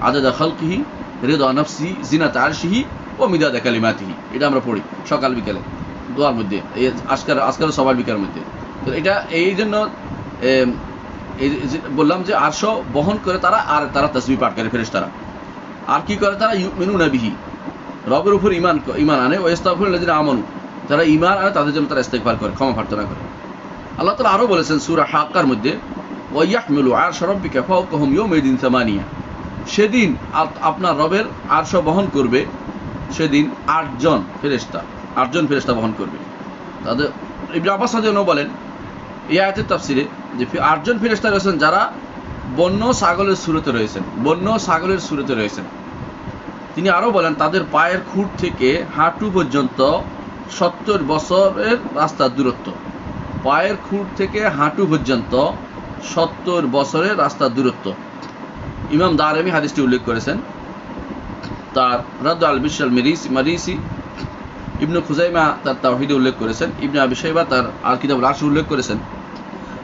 আদাদা খালকিহি রিদা নাফসিহি জিনাতা আরশিহি ওয়া মিদাদা কালিমাতিহি, এটা আমরা পড়ি সকাল বিকেলে দোয়ার মধ্যে, এই আজকাল সবার বিকেলের মধ্যে। তো এটা এই জন্য বললাম যে আরশ বহন করে তারা, আর তারা তাসবিহ পাঠ করে ফেরেশতারা। আর কি করে তারা? ইউমিনুনা বিহি, রবের উপর ঈমান আনে, ওয়া ইস্তাগফিরুনা লিল্লাযিনা আমানু, যারা ঈমান আনে তাদের জন্য তারা ইস্তেগফার করে, ক্ষমা প্রার্থনা করে। আল্লাহ তাআলা আরো বলেছেন সূরা হাক্কার মধ্যে ওয়া ইয়াহমিলু আরশা রাব্বিকা ফাওকাহুম ইয়াওমাইদিন সামানিয়া, সেদিন আপনার রবের আরশ বহন করবে, সেদিন 8 জন ফেরেশতা বহন করবে। তাদের ইবনে আব্বাস রাদিয়াল্লাহু বলেন এই আয়াতের তাফসিরে যে 8 জন ফেরেশতা রয়েছেন যারা বন্য ছাগলের সুরতে রয়েছেন। তিনি আরো বলেন তাদের পায়ের খুঁট থেকে হাঁটু পর্যন্ত 70 বছরের রাস্তার দূরত্ব, পায়ের খুঁট থেকে হাঁটু পর্যন্ত 70 বছরের রাস্তার দূরত্ব। ইমাম দারমি হাদিসটি উল্লেখ করেছেন তার রাদ আল বিশাল মারিসি, ইবনু খুজাইমা তার তাওহীদে উল্লেখ করেছেন, ইবনে আবি শাইবা তার আল কিতাবুল আরশ উল্লেখ করেছেন,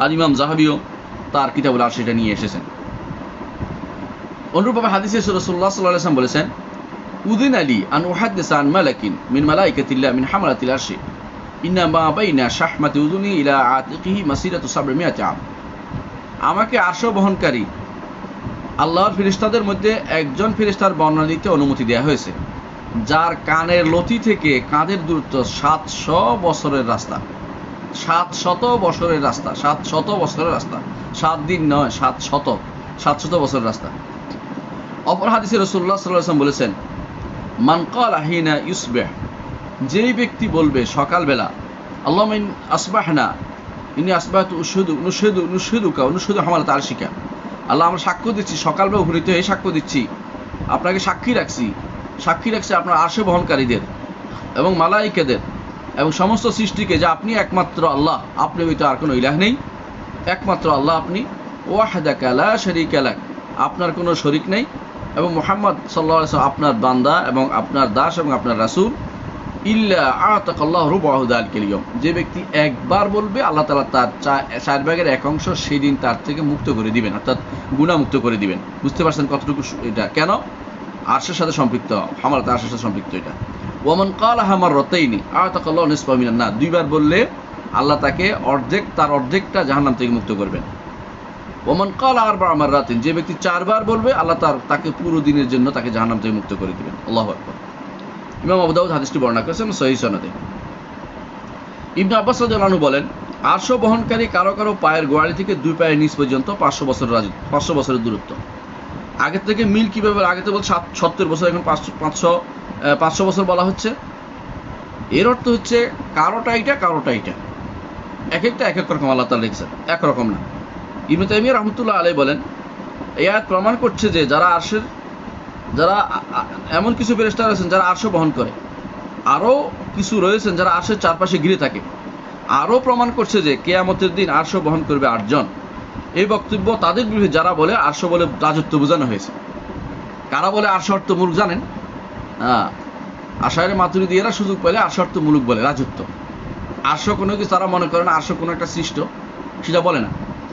আর ইমাম যাহাবিও তার কিতাবুল আরশ এটা নিয়ে এসেছেন। অনুরূপভাবে হাদিসে রাসূলুল্লাহ সাল্লাল্লাহু আলাইহি ওয়াসাল্লাম বলেছেন, উযিনা লি আন উহাদ্দিসা আন মালাকিন মিন মালাইকাতিল্লাহ মিন হামালাতিল আরশি ইন্না মা বাইনা শাহমাতি উযুনি ইলা আতিকিহি মাসিরাতু 700 আম। আমাকে আরশ বহনকারী আল্লাহর ফেরেশতাদের মধ্যে একজন ফেরেশতার বর্ণনা দিতে অনুমতি দেওয়া হয়েছে, যার কানের লতি থেকে কাঁধের দূরত্ব 700 বছরের রাস্তা। 700 বছরের রাস্তা, 700 বছরের রাস্তা, 7 দিন নয়, 700 বছরের রাস্তা। অপর হাদিসে রাসূলুল্লাহ সাল্লাল্লাহু আলাইহি ওয়াসাল্লাম বলেছেন, মান ক্বালা হিনা ইউসবিহ, যেই ব্যক্তি বলবে সকালবেলা, আল্লাহুম্মা ইন আসবাহনা ইন্নী আসবাহতু উশহিদুকা হামালাত আরশিকা, আল্লাহ আমরা সাক্ষ্য দিচ্ছি, সকালবেলা উপনীত হয়ে সাক্ষ্য দিচ্ছি, আপনাকে সাক্ষী রাখছি আপনার আরশে বহনকারীদের এবং মালাইকাদের এবং সমস্ত সৃষ্টিকে, যে আপনি একমাত্র আল্লাহ, আপনি হয়তো আর কোনো ইলাহ নেই, একমাত্র আল্লাহ আপনি, ওয়াহদাকা লা শারীকা লাক, আপনার কোনো শরীক নেই, এবং মুহাম্মদ সাল্লাল্লাহু আলাইহি ওয়াসাল্লাম আপনার বান্দা এবং আপনার দাস এবং আপনার রাসূল। ইল্লা আতাকাল্লাহু রুবহু যালিকাল ইয়াওম, যে ব্যক্তি একবার বলবে আল্লাহ তাআলা তার 4/1 অংশ সেই দিন তার থেকে মুক্ত করে দিবেন, অর্থাৎ গুনাহ মুক্ত করে দিবেন। বুঝতে পারছেন কতটুকু এটা কেন আরশের সাথে সম্পৃক্ত, হামালাত আরশের সাথে সম্পৃক্ত এটা। ওয়ামান ক্বালাহা মাররাতাইনি আতাকাল্লাহু নিসফা মিনান নার, দুইবার বললে আল্লাহ তাকে তার অর্ধেকটা জাহান্নাম থেকে মুক্ত করবেন। ওমান ক্বালা আরবা'a মাররাতিন, যে ব্যক্তি 4 বার বলবে আল্লাহ তাকে পুরো দিনের জন্য তাকে জাহান্নাম থেকে মুক্ত করে দিবেন। আল্লাহু আকবার। ইমাম আবু দাউদ হাদিসটি বর্ণনা করেছেন সহিহ সনদে। ইবনে আব্বাস রাদিয়াল্লাহু আনহু বলেন, আরশ বহনকারী কারো কারো পায়ের গোড়ালি থেকে 2 পায়ের নিচ পর্যন্ত 500 বছরের দূরত্ব। আগে থেকে মিল কিভাবে, আগে তো বল 70 বছর, এখন 500 বছর বলা হচ্ছে। এর অর্থ হচ্ছে কারোটা এটা, এক একটা এক এক রকম আল্লাহ তাআলা লিখছেন, একরকম না। ইবনে তাইমিয়া রাহমাতুল্লাহ আলাইহি বলেন, এই আয়াত প্রমাণ করছে যে যারা এমন কিছু ফেরেশতা রয়েছেন যারা আরশ বহন করে, আরও কিছু রয়েছেন যারা আরশের চারপাশে ঘিরে থাকে। আরও প্রমাণ করছে যে কিয়ামতের দিন আরশ বহন করবে 8 জন। এই বক্তব্য তাদের বিরুদ্ধে যারা বলে আরশ বলে রাজত্ব বোঝানো হয়েছে। কারা বলে আরশ অর্থ মুলক জানেন? আশায়রে মাতুরিদীরা সুযোগ পেলে আরশ অর্থ মুলক বলে, রাজত্ব। আরশ কোনো কিছু তারা মনে করে না আরশ কোনো একটা সৃষ্ট, সেটা বলে না।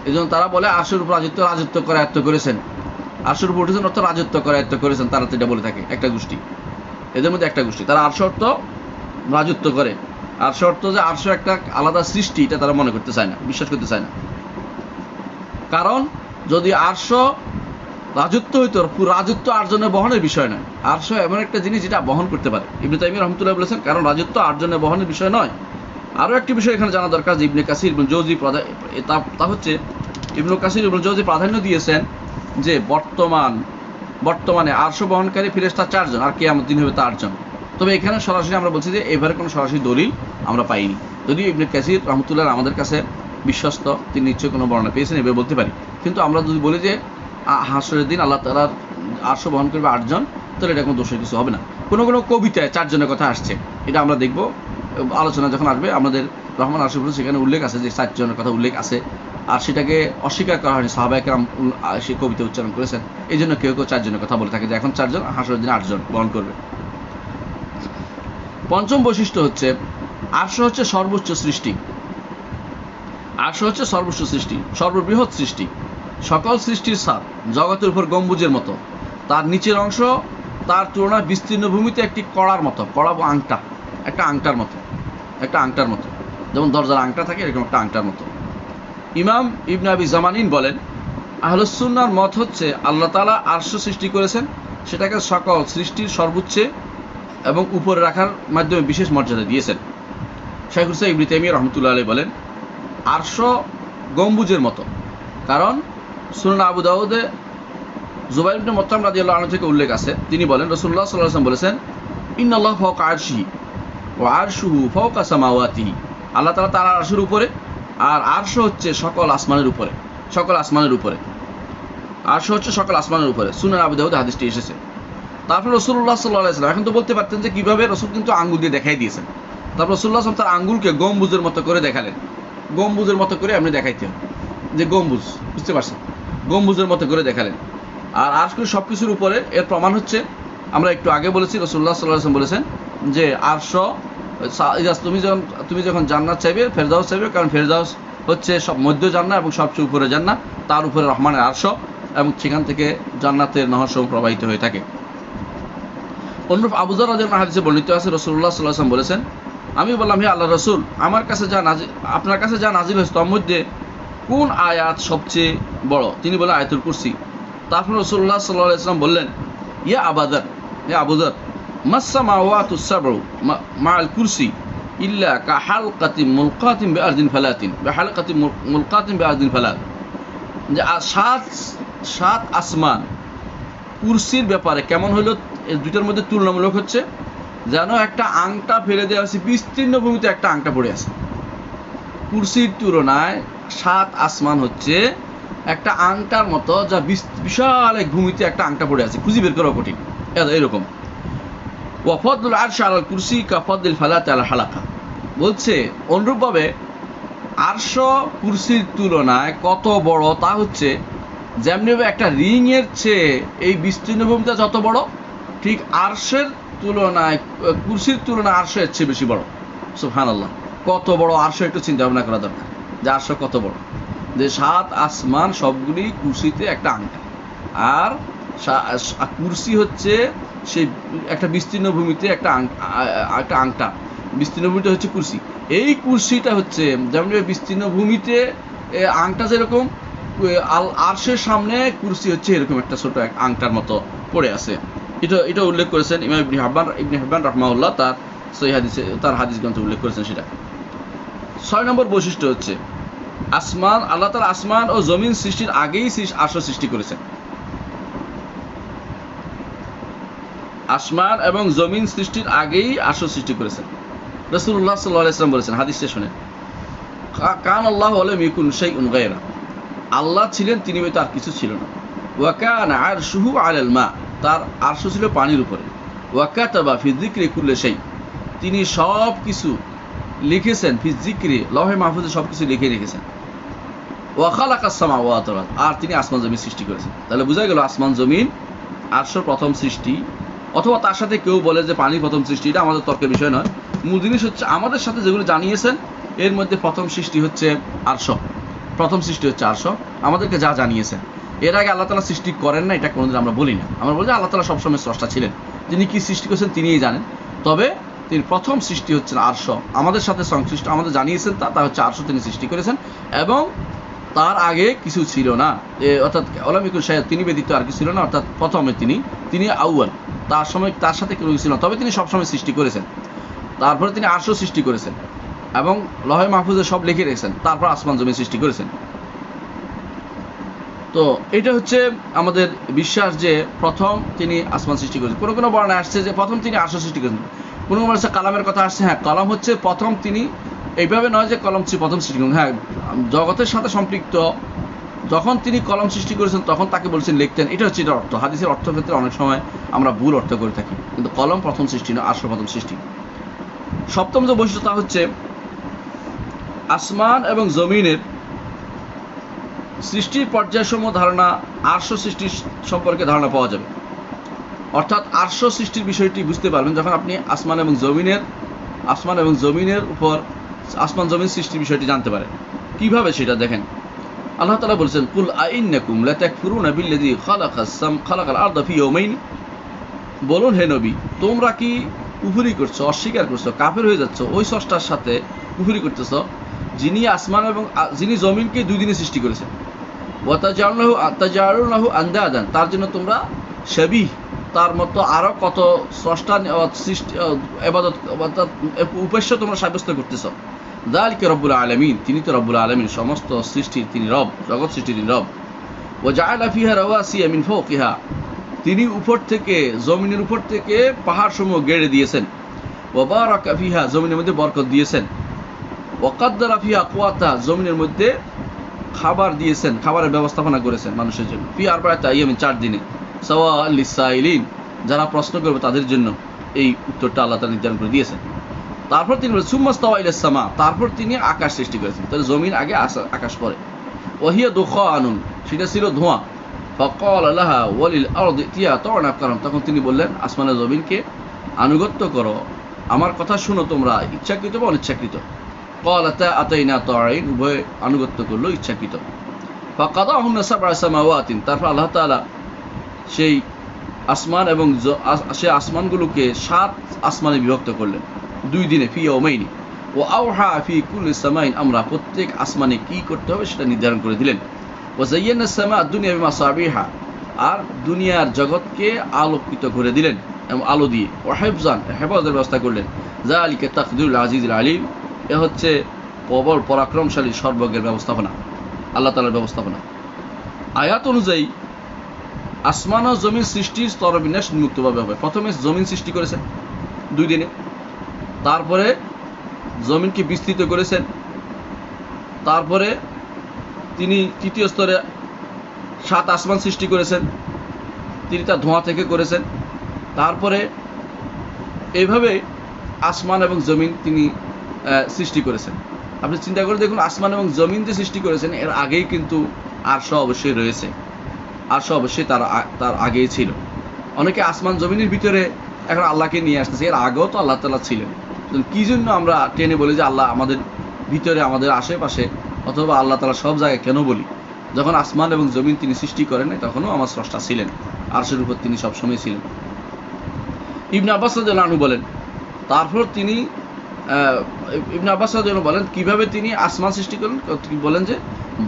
এই জন্য তারা বলে আরশের উপর রাজত্ব করে আয়ত্ত করেছেন, আরশের উপর উঠেছেন অর্থ রাজত্ব করে আয়ত্ত করেছেন, তারা তো এটা বলে থাকে। একটা গোষ্ঠী, এদের মধ্যে একটা গোষ্ঠী, তারা আরশ অর্থ রাজত্ব করে, আরশ অর্থ যে আরশ একটা আলাদা সৃষ্টি, এটা তারা মনে করতে চায় না, বিশ্বাস করতে চায় না। কারণ যদি আরশ রাজত্ব হইতো, রাজত্ব আটজনের বহনের বিষয় নয়। আরশ এমন একটা জিনিস যেটা বহন করতে পারে। ইবনে তাইমিয়া রাহমাতুল্লাহ বলেছেন, কারণ রাজত্ব আটজনের বহনের বিষয় নয়। আরও একটি বিষয় এখানে জানা দরকার যে ইবনে কাসির ইবনে জৌজি তা হচ্ছে ইবনে কাসির ইবনে জৌজি প্রাধান্য দিয়েছেন যে বর্তমানে আরশ বহনকারী ফেরেশতা 4 জন, আর কিয়ামত দিন হবে 8 জন। তবে এখানে সরাসরি আমরা বলছি যে এবারে কোনো সরাসরি দলিল আমরা পাইনি, যদিও ইবনে কাসির রাহমাতুল্লাহ আমাদের কাছে বিশ্বস্ত, তিনি নিশ্চয়ই কোনো বর্ণনা পেয়েছেন এভাবে বলতে পারি। কিন্তু আমরা যদি বলি যে হাসরের দিন আল্লাহ তাআলার আরশ বহন করবে 8 জন, তাহলে এটা কোনো দোষের কিছু হবে না। কোনো কবিতায় 4 জনের কথা আসছে, এটা আমরা দেখব আলোচনা যখন আসবে। আমাদের রহমান আরশ সেখানে উল্লেখ আছে যে 4 জনের কথা উল্লেখ আছে, আর সেটাকে অস্বীকার করা হয়নি। সাহাবায়ে কেরাম সেই কবিতা উচ্চারণ করেছেন, এই জন্য কেউ 4 জনের কথা বলে থাকে যে এখন 4 জন, হাসরের দিন 8 জন বহন করবে। পঞ্চম বৈশিষ্ট্য হচ্ছে আরশ হচ্ছে সর্বোচ্চ সৃষ্টি। আরশ হচ্ছে সর্বোচ্চ সৃষ্টি, সর্ববৃহৎ সৃষ্টি, সকল সৃষ্টির ছাদ, জগতের উপর গম্বুজের মতো। তার নিচের অংশ তার তুলনায় বিস্তীর্ণ ভূমিতে একটি কড়ার মতো, কড়া বা আংটা, একটা আংটার মতো, যেমন দরজার আংটা থাকে এরকম একটা আংটার মতো। ইমাম ইবনে আবি জামানিন বলেন, আহলুস সুন্নাহর মত হচ্ছে আল্লাহ তাআলা আরশ সৃষ্টি করেছেন, সেটাকে সকল সৃষ্টির সর্বোচ্চে এবং উপরে রাখার মাধ্যমে বিশেষ মর্যাদা দিয়েছেন। শাইখুল ইসলাম ইবনে তাইমিয়া রাহমাতুল্লাহ আলাইহি বলেন, আরশ গম্বুজের মতো, কারণ সুনান আবু দাউদে জুবাইর ইবনে মুত্তাম রাদিয়াল্লাহু আনহু থেকে উল্লেখ আছে, তিনি বলেন রাসূলুল্লাহ সাল্লাল্লাহু আলাইহি ওয়াসাল্লাম বলেছেন, ইন্নাল্লাহা ফাওকা আরশিহি ওয়া আরশুহু ফাওকা সামাওয়াতিহি, আল্লাহ তাআলা তার আরশের উপরে, আর আরশ হচ্ছে সকল আসমানের উপরে। আরশ হচ্ছে সকল আসমানের উপরে। সুনান আবু দাউদে হাদিসটি এসেছে। তারপর রাসূলুল্লাহ সাল্লাল্লাহু আলাইহি ওয়াসাল্লাম, এখন তো বলতে পারতেন যে কিভাবে, রাসূল কিন্তু আঙ্গুল দিয়ে দেখাই দিয়েছেন। তারপর রাসূলুল্লাহ সাল্লাল্লাহু আলাইহি ওয়াসাল্লাম তার আঙ্গুলকে গম্বুজের মতো করে দেখালেন, গম্বুজের মতো করে আপনি দেখাইতে হবে, যে গম্বুজ, বুঝতে পারছেন, গম্বুজের মতো করে দেখালেন। আর আরশ করে সব কিছুর উপরে, এর প্রমাণ হচ্ছে আমরা একটু আগে বলেছি, রাসূলুল্লাহ সাল্লাল্লাহু আলাইহি ওয়াসাল্লাম বলেছেন যে আরশ, তুমি যখন জান্নাত চাইবে, ফেরদাউস চাইবে, কারণ ফেরদাউস হচ্ছে সব মধ্য জান্নাত এবং সবচেয়ে উপরে জান্নাত, তার উপরে রহমানের আরশ, এবং সেখান থেকে জান্নাতের নহর প্রবাহিত হয়ে থাকে। অনুরূপ আবু যর রাদিয়াল্লাহু আনহু হাদিসে বর্ণিত আছে, রাসূলুল্লাহ সাল্লাল্লাহু আলাইহি ওয়াসাল্লাম বলেছেন, আমি বললাম, হে আল্লাহর রাসূল, আমার কাছে যা নাজিল, আপনার কাছে যা নাজিল হয়েছে তার মধ্যে কোন আয়াত সবচেয়ে বড়? তিনি বলেন আয়াতুল কুরসি। তারপর রাসূলুল্লাহ সাল্লাল্লাহু আলাইহি ওয়াসাল্লাম বললেন, ইয়া আবু যর, হে আবু যর, মাস সামাওয়াতুস সাবউ মা'আল কুরসি ইল্লা কাহালকাতিন মুলকাতিন বিআরদিন ফালাতিন, বিহালকাতিন মুলকাতিন বিআরদিন ফালাত, যে সাত আসমান কুরসির ব্যাপারে কেমন হলো, এই দুইটার মধ্যে তুলনামূলক হচ্ছে যেন একটা আংটা ফেলে দেওয়া হয়েছে, বিস্তীর্ণ ভূমিতে একটা আংটা পড়ে আছে। কুরসির তুলনায় সাত আসমান হচ্ছে একটা আংটার মতো, যা বিশাল এক ভূমিতে একটা আংটা পড়ে আছে, খুঁজে বের করা কঠিন, এরকম। ওয়াফাদুল আরশ আলাল কুরসি কাফাদুল ফালাত আলা হালাকা, বলছে অনুরূপভাবে আরশ কুরসির তুলনায় কত বড়, তা হচ্ছে যেমনিভাবে একটা রিং এর চেয়ে এই বিস্তীর্ণ ভূমিটা যত বড়, ঠিক আরশের তুলনায়, কুরসির তুলনায় আরশের চেয়ে বেশি বড়। সুবহানাল্লাহ, কত বড় আরশ একটু চিন্তা ভাবনা করা দরকার, যে আরশ কত বড়, যে সাত আসমান সবগুলি কুরসিতে একটা আংটা, আর কুরসি হচ্ছে সেই একটা বিস্তীর্ণ ভূমিতে একটা আংটা, বিস্তীর্ণ ভূমিটা হচ্ছে কুরসি। এই কুরসিটা হচ্ছে যেমন বিস্তীর্ণ ভূমিতে আংটা যেরকম, আরশের সামনে কুরসি হচ্ছে এরকম একটা ছোট আংটার মতো পড়ে আছে। এটা উল্লেখ করেছেন ইমাম ইবনে হিব্বান রাহমাহুল্লাহ তার সহিহ হাদিসে, তার হাদিস গ্রন্থে উল্লেখ করেছেন সেটা। 6 নম্বর বৈশিষ্ট্য হচ্ছে আসমান, আল্লাহ তাআলা আসমান ও জমিন সৃষ্টির আগেই আরশ সৃষ্টি করেছেন। আসমান এবং জমিন সৃষ্টির আগেই আরশ সৃষ্টি করেছেন। রাসূলুল্লাহ সাল্লাল্লাহু আলাইহি ওয়াসাল্লাম বলেছেন, হাদিসে শুনেন, কান আল্লাহু ওয়া লাম ইয়াকুন শাইউন গায়রা, আল্লাহ ছিলেন, তিনি হয়তো আর কিছু ছিল না। ওয়া কানা আরশুহু আলাল মা, তার আরশ ছিল পানির উপরে। ওয়া কাতাবা ফি যিকরি কুল্লি শাই, তিনি সব কিছু লিখেছেন, ফি যিকরি, লওহে মাহফুজে সব কিছু লিখে রেখেছেন। ওয়া খালাকাস সামাওয়াতি ওয়াল আরদ, আর তিনি আসমান জমিন সৃষ্টি করেছেন। তাহলে বোঝা গেল আসমান জমিন আরশ প্রথম সৃষ্টি, অথবা তার সাথে কেউ বলে যে পানি প্রথম সৃষ্টি, এটা আমাদের তর্কের বিষয় নয়। মূল জিনিস হচ্ছে আমাদের সাথে যেগুলো জানিয়েছেন এর মধ্যে প্রথম সৃষ্টি হচ্ছে আরশ, প্রথম সৃষ্টি হচ্ছে আরশ, আমাদেরকে যা জানিয়েছেন। এর আগে আল্লাহ তাআলা সৃষ্টি করেন না, এটা কোনোদিন আমরা বলি না। আমরা বলি যে আল্লাহ তাআলা সবসময় স্রষ্টা ছিলেন, তিনি কি সৃষ্টি করেছেন তিনিই জানেন। তবে তিনি প্রথম সৃষ্টি হচ্ছেন আরশ, আমাদের সাথে সংশ্লিষ্ট, আমাদের জানিয়েছেন তা হচ্ছে আরশ তিনি সৃষ্টি করেছেন, এবং তার আগে কিছু ছিল না, অর্থাৎ ওয়ালাম ইয়াকুন শাইউন, তিনি ব্যতীত আর কিছু ছিল না, অর্থাৎ প্রথমে তিনি আউয়াল, তার সময় তার সাথে কেউ ছিল না, তবে তিনি সবসময় সৃষ্টি করেছেন। তারপরে তিনি আরশ সৃষ্টি করেছেন এবং লওহে মাহফুজে সব লিখে রেখেছেন, তারপর আসমান জমিন সৃষ্টি করেছেন। তো এটা হচ্ছে আমাদের বিশ্বাস যে প্রথম তিনি আসমান সৃষ্টি করেছেন। কোনো কোনো বর্ণায় আসছে যে প্রথম তিনি আরশ সৃষ্টি করেছেন, কোনো কোনো বর্ণায় কালামের কথা আসছে, হ্যাঁ কলম হচ্ছে প্রথম, তিনি এইভাবে নয় যে কলম প্রথম সৃষ্টি করেন, হ্যাঁ জগতের সাথে সম্পৃক্ত, যখন তিনি কলম সৃষ্টি করেছেন তখন তাকে বলছেন লিখতেন, এটা হচ্ছে এটার অর্থ। হাদিসের অর্থ ক্ষেত্রে অনেক সময় আমরা ভুল অর্থ করে থাকি, কিন্তু কলম প্রথম সৃষ্টি নয়, আরশ প্রথম সৃষ্টি। সপ্তম যে বৈশিষ্ট্য তা হচ্ছে আসমান এবং জমিনের সৃষ্টির পর্যায়সমূহ ধারণা, আরশ সৃষ্টির সম্পর্কে ধারণা পাওয়া যাবে। অর্থাৎ আরশ সৃষ্টির বিষয়টি বুঝতে পারবেন যখন আপনি আসমান এবং জমিনের উপর আসমান জমিন সৃষ্টির বিষয়টি জানতে পারেন। কিভাবে সেটা দেখেন, আল্লাহ তাআলা বলেছেন, কুল আইন্নাকুম লাতাকফুরুনা বিল্লাযী খালাকাল আরদা ফি ইয়াওমাইন, বলুন হে নবী, তোমরা কি কুফরি করছো, অস্বীকার করছো, কাফের হয়ে যাচ্ছ ওই স্রষ্টার সাথে, কুফরি করতেছ যিনি আসমান এবং যিনি জমিনকে 2 দিনে সৃষ্টি করেছেন। ওয়া তাজালুনাহু আনদাদান, তার জন্য তোমরা শাবিহ, তার মতো আরো কত স্রষ্টা সৃষ্টি ইবাদত উপাস্য তোমরা সাব্যস্ত করতেছ। যালিকা রব্বুল আলামিন, তিনি তো রব্বুল আলামিন, সমস্ত সৃষ্টির তিনি রব, জগৎ সৃষ্টির তিনি রব। ওয়া জাআলা ফিহা রাওয়াসিয়া মিন ফাওকিহা, তিনি উপর থেকে, জমিনের উপর থেকে পাহাড় সমূহ গেড়ে দিয়েছেন। ওয়া বারাকা ফিহা, জমিনের মধ্যে বরকত দিয়েছেন। ওয়া কাদ্দারা ফিহা আকওয়াতা, জমিনের মধ্যে খাবার দিয়েছেন, খাবারের ব্যবস্থাপনা করেছেন মানুষের জন্য। ফি আরবাআতি আইয়ামিন, 4 দিনে। সাওয়া লিসাইলিন, যারা প্রশ্ন করবে তাদের জন্য এই উত্তরটা আল্লাহ তাআলা নির্ধারণ করে দিয়েছেন। তারপর তিনি বলেন সুম্মাস্তাওয়া ইলাস সামা, তারপর তিনি আকাশ সৃষ্টি করেছেন। তাহলে জমিন আগে, আকাশ পরে। ওয়াহিয়া দুখানুন, সেটা ছিল ধোঁয়া। ফাকাল লাহা ওয়ালিল আরদি ইতিয়া তাওনা কারণ, তখন তিনি বললেন আসমানের জমিনকে আনুগত্য করো, আমার কথা শুনো তোমরা, ইচ্ছাকৃত বা অনিচ্ছাকৃত। ক্বালাতা আতাইনা তাইন, উভয় আনুগত্য করলো ইচ্ছাকৃত। ফাকাদাহুন্না সাবআ সামাওয়াতিন, তারপর আল্লাহ তাআলা সেই আসমান এবং সেই আসমানগুলোকে 7 আসমানে বিভক্ত করলেন 2 দিনে, ফি ইয়াওমাইনি। ওয়া আওহা ফি কুল্লি সামাইন আমরা, প্রত্যেক আসমানে কি করতে হবে সেটা নির্ধারণ করে দিলেন। ওয়া যায়্যানা সামা দুনিয়া বিমাসাবিহা, আর দুনিয়ার জগৎকে আলোকিত করে দিলেন এবং আলো দিয়ে। ওয়া হিফজান, হেফাজতের ব্যবস্থা করলেন। যালিকা তাকদিরুল আজিজুল আলিম, এ হচ্ছে প্রবল পরাক্রমশালী সর্বজ্ঞের ব্যবস্থাপনা, আল্লাহ তাআলার ব্যবস্থাপনা। আয়াত অনুযায়ী আসমান ও জমিন সৃষ্টির স্তরবিন্যাস মুক্তভাবে হবে। প্রথমে জমিন সৃষ্টি করেছেন 2 দিনে, তারপরে জমিনকে বিস্তৃত করেছেন, তারপরে তিনি তৃতীয় স্তরে 7 আসমান সৃষ্টি করেছেন, তিনি তা ধোঁয়া থেকে করেছেন। তারপরে এইভাবে আসমান এবং জমিন তিনি সৃষ্টি করেছেন। আপনি চিন্তা করে দেখুন, আসমান এবং জমিন যে সৃষ্টি করেছেন এর আগেই কিন্তু আরশ অবশ্যই রয়েছে, আরশ অবশ্যই তার আগেই ছিল। অনেকে আসমান জমিনের ভিতরে এখন আল্লাহকে নিয়ে আসতেছে, এর আগেও তো আল্লাহ তাআলা ছিলেন। কি জন্য আমরা টেনে বলি যে আল্লাহ আমাদের ভিতরে, আমাদের আশেপাশে, অথবা আল্লাহ তাআলা সব জায়গায় কেন বলি? যখন আসমান এবং জমিন তিনি সৃষ্টি করেন নাই তখনও আমার স্রষ্টা ছিলেন, আরশের উপর তিনি সবসময় ছিলেন। ইবনে আব্বাস রাদিয়াল্লাহু আনহু বলেন, তারপর তিনি ইবনে আব্বাস রাদিয়াল্লাহু বলেন কিভাবে তিনি আসমান সৃষ্টি করলেন, বলেন যে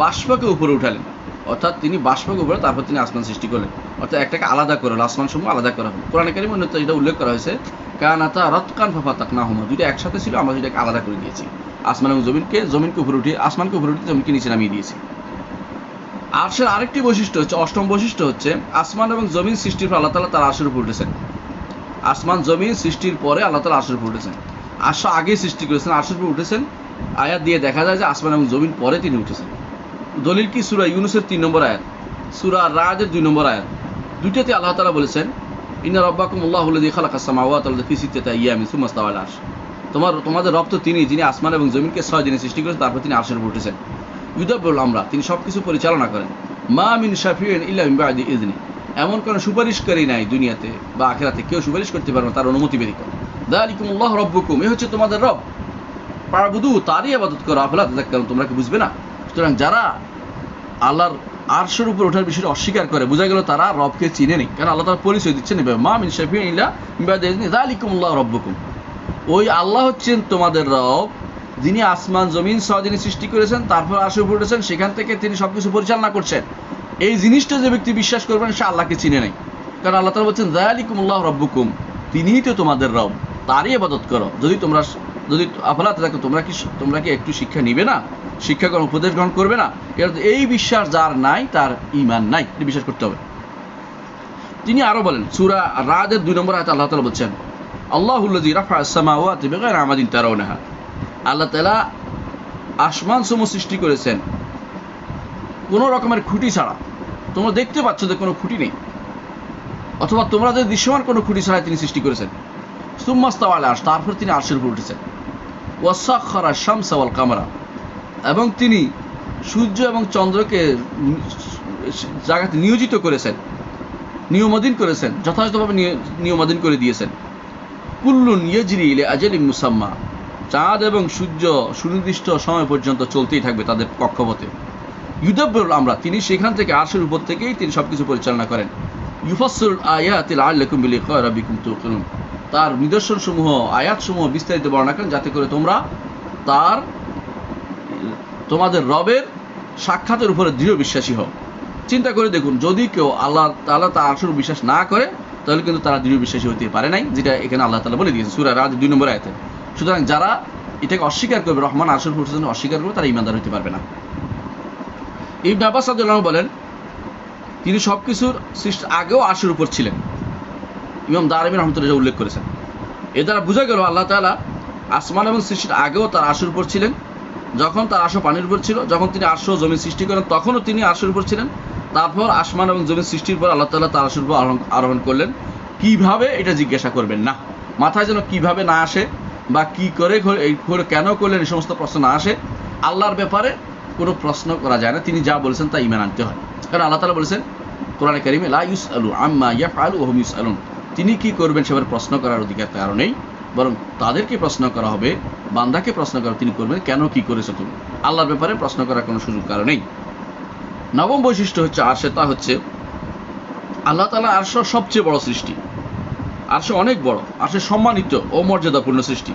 বাষ্পকে উপরে উঠালেন, অর্থাৎ তিনি বাষ্পকে উপরে, তারপর তিনি আসমান সৃষ্টি করলেন, অর্থাৎ একটাকে আলাদা করে আসমান সমূহ আলাদা করা হলো। কোরআনে কারীমে অন্যত্র এটা উল্লেখ করা হয়েছে, কানাতা রাতকান ফাফাতাকনাহুমা, দুইটা একসাথে ছিল, আমরা দুইটাকে আলাদা করে দিয়েছি। আসমান এবং জমিনকে উপরে উঠিয়ে, আসমানকে উপরে উঠিয়ে জমিনকে নিচে নামিয়ে দিয়েছি। আরশের আরেকটি বৈশিষ্ট্য হচ্ছে, 8ম বৈশিষ্ট্য হচ্ছে, আসমান এবং জমিন সৃষ্টির পর আল্লাহ তাআলা তার আরশের উপর উঠেছেন। আসমান জমিন সৃষ্টির পরে আল্লাহ তাআলা আরশের উপর উঠেছেন। আরশ আগে সৃষ্টি করেছেন, আরশের উপর উঠেছেন। আয়াত দিয়ে দেখা যায় যে আসমান এবং জমিন পরে তিনি উঠেছেন। দলিল কি? সূরা ইউনূসের 3 নম্বর আয়াত, সূরা রা'দের 2 নম্বর আয়াত, দুইটাতে আল্লাহ তাআলা বলেছেন ইন্না রাব্বাকুমুল্লাহুল্লাযী খালাকাস সামাওয়াতি ওয়াল আরদা ফি সিত্তাতি আইয়ামিন সুম্মা ইসতাওয়া আলাল আরশ, তোমাদের রব তো তিনি, যিনি আসমান এবং জমিনকে 6 দিনে সৃষ্টি করেছেন, তারপর তিনি আরশের উপর উঠেছেন। ইউদাব্বিরুল আমরা, তিনি সবকিছু পরিচালনা করেন। মা মিন শাফিইন ইল্লা মিন বা'দি ইযনি, এমন কোন সুপারিশকারী নাই দুনিয়াতে বা আখিরাতে, কেউ সুপারিশ করতে পারবে না তার অনুমতি ব্যতীত। যালিকুমুল্লাহু রাব্বুকুম, এই হচ্ছে তোমাদের রব, ফা'বুদু, তারই ইবাদত করো, আফলা তাযাক্কারুন, তোমরা কি বুঝবে না? সুতরাং যারা আল্লাহর আরশের উপর ওঠার বিষয়টা অস্বীকার করে, বোঝা গেল তারা রবকে চিনে নেই। কারণ আল্লাহ তাআলা পরিচয় দিচ্ছেন এভাবে, মা মিন শাফিইন ইল্লা মিন বা'দি ইযনি যালিকুমুল্লাহু রাব্বুকুম, ওই আল্লাহ হচ্ছেন তোমাদের রব, যিনি আসমান জমিন 6 দিনে সৃষ্টি করেছেন, তারপর আরশের উপর উঠেছেন, সেখান থেকে তিনি সবকিছু পরিচালনা করছেন। এই জিনিসটা যে ব্যক্তি বিশ্বাস করবেন সে আল্লাহকে চিনে নেই। কারণ আল্লাহ তাআলা বলছেন যালিকুমুল্লাহু রাব্বুকুম, তিনিই তো তোমাদের রব, তারই ইবাদত করো। যদি আফলা তাযাক্কারুন, তোমরা কি একটু শিক্ষা নিবে না, শিক্ষা গ্রহণ, উপদেশ গ্রহণ করবে না? এই বিশ্বাস যার নাই তার ঈমান নাই, এটা বিশ্বাস করতে হবে। তিনি আরো বলেন, সূরা রা'দের 2 নম্বর আয়াতে আল্লাহ তাআলা বলছেন আল্লাহুল্লাযী রাফা'আস সামাওয়াতি বিগাইরি আমাদিন তারাউনাহা, আল্লাহ তাআলা আসমান সমূহ সৃষ্টি করেছেন কোনো রকমের খুঁটি ছাড়া। তোমরা দেখতে পাচ্ছ যে কোনো খুঁটি নেই, অথবা তোমরা যে দৃশ্যমান কোনো খুঁটি ছাড়া তিনি সৃষ্টি করেছেন। সুম্মা ইসতাওয়া আলাল আরশ, তারপর তিনি আরশের উপর উঠেছেন। ওয়াসাখখারা আশ-শামসা ওয়াল কামারা, এবং তিনি সূর্য এবং চন্দ্রকে জায়গাতে নিয়োজিত করেছেন, নিয়মাধীন করেছেন, যথাযথভাবে নিয়মাধীন করে দিয়েছেন। কুল্লুন ইয়াজরি ইলা আজালিন মুসাম্মা, চাঁদ এবং সূর্য সুনির্দিষ্ট সময় পর্যন্ত চলতেই থাকবে তাদের কক্ষপথে। ইউদাব্বিরুল আমরা, তিনি সেখান থেকে আরশের উপর থেকেই তিনি সবকিছু পরিচালনা করেন। ইউফাসসিরুল আয়াতি লাআল্লাকুম বিলিকাই রাব্বিকুম তুকিনুন, তার নিদর্শন সমূহ, আয়াত সমূহ বিস্তারিত বর্ণনা করেন যাতে করে তোমরা তোমাদের রবের সাক্ষাতের উপরে দৃঢ় বিশ্বাসী হও। চিন্তা করে দেখুন, যদি কেউ আল্লাহ তাআলা তার আরশের বিশ্বাস না করে তাহলে কিন্তু তারা দৃঢ় বিশ্বাসী হতে পারে নাই, যেটা এখানে আল্লাহ তাআলা বলে দিয়েছেন সূরা রা'দ 2 নম্বর আয়াতে। সুতরাং যারা এটাকে অস্বীকার করবে, রহমান আরশের উপর উঠেছেন অস্বীকার করবে, তারা ঈমানদার হতে পারবে না। ইবনে আব্বাস রাদিয়াল্লাহু আনহু বলেন তিনি সবকিছুর সৃষ্টির আগেও আরশের উপর ছিলেন। ইমাম দারমি রাহমাতুল্লাহ উল্লেখ করেছেন। এ দ্বারা বোঝা গেল আল্লাহ তাআলা আসমান এবং সৃষ্টির আগেও তার আরশের উপর ছিলেন। যখন তার আরশ পানির উপর ছিল, যখন তিনি আরশ ও জমিন সৃষ্টি করেন তখনও তিনি আরশের উপর ছিলেন। তারপর আসমান এবং জমিন সৃষ্টির পর আল্লাহ তাআলা তার আরশের উপর আরোহণ করলেন। কিভাবে, এটা জিজ্ঞাসা করবেন না, মাথায় যেন কিভাবে না আসে বা কি করে কেন করলেন এই সমস্ত প্রশ্ন না আসে, আল্লাহর ব্যাপারে কোনো প্রশ্ন করা যায় না। তিনি যা বলেছেন তা ঈমান আনতে হয়। কারণ আল্লাহ তাআলা বলেছেন কোরআনে কারিমে, লা ইউসআলু আম্মা ইয়াফআলু ওয়া হুম ইউসআলুন, তিনি কি করবেন সেবার প্রশ্ন করার অধিকার কারো নেই, বরং তাদেরকে প্রশ্ন করা হবে, বান্দাকে প্রশ্ন করা তিনি করবেন কেন কি করেছো তুমি। আল্লাহর ব্যাপারে প্রশ্ন করার কোনো সুযোগ কারো নেই। নবম বৈশিষ্ট্য হচ্ছে আরশে, তা হচ্ছে আল্লাহ তাআলা আরশ সবচেয়ে বড় সৃষ্টি। আরশ অনেক বড়, আরশ সম্মানিত ও মর্যাদাপূর্ণ সৃষ্টি।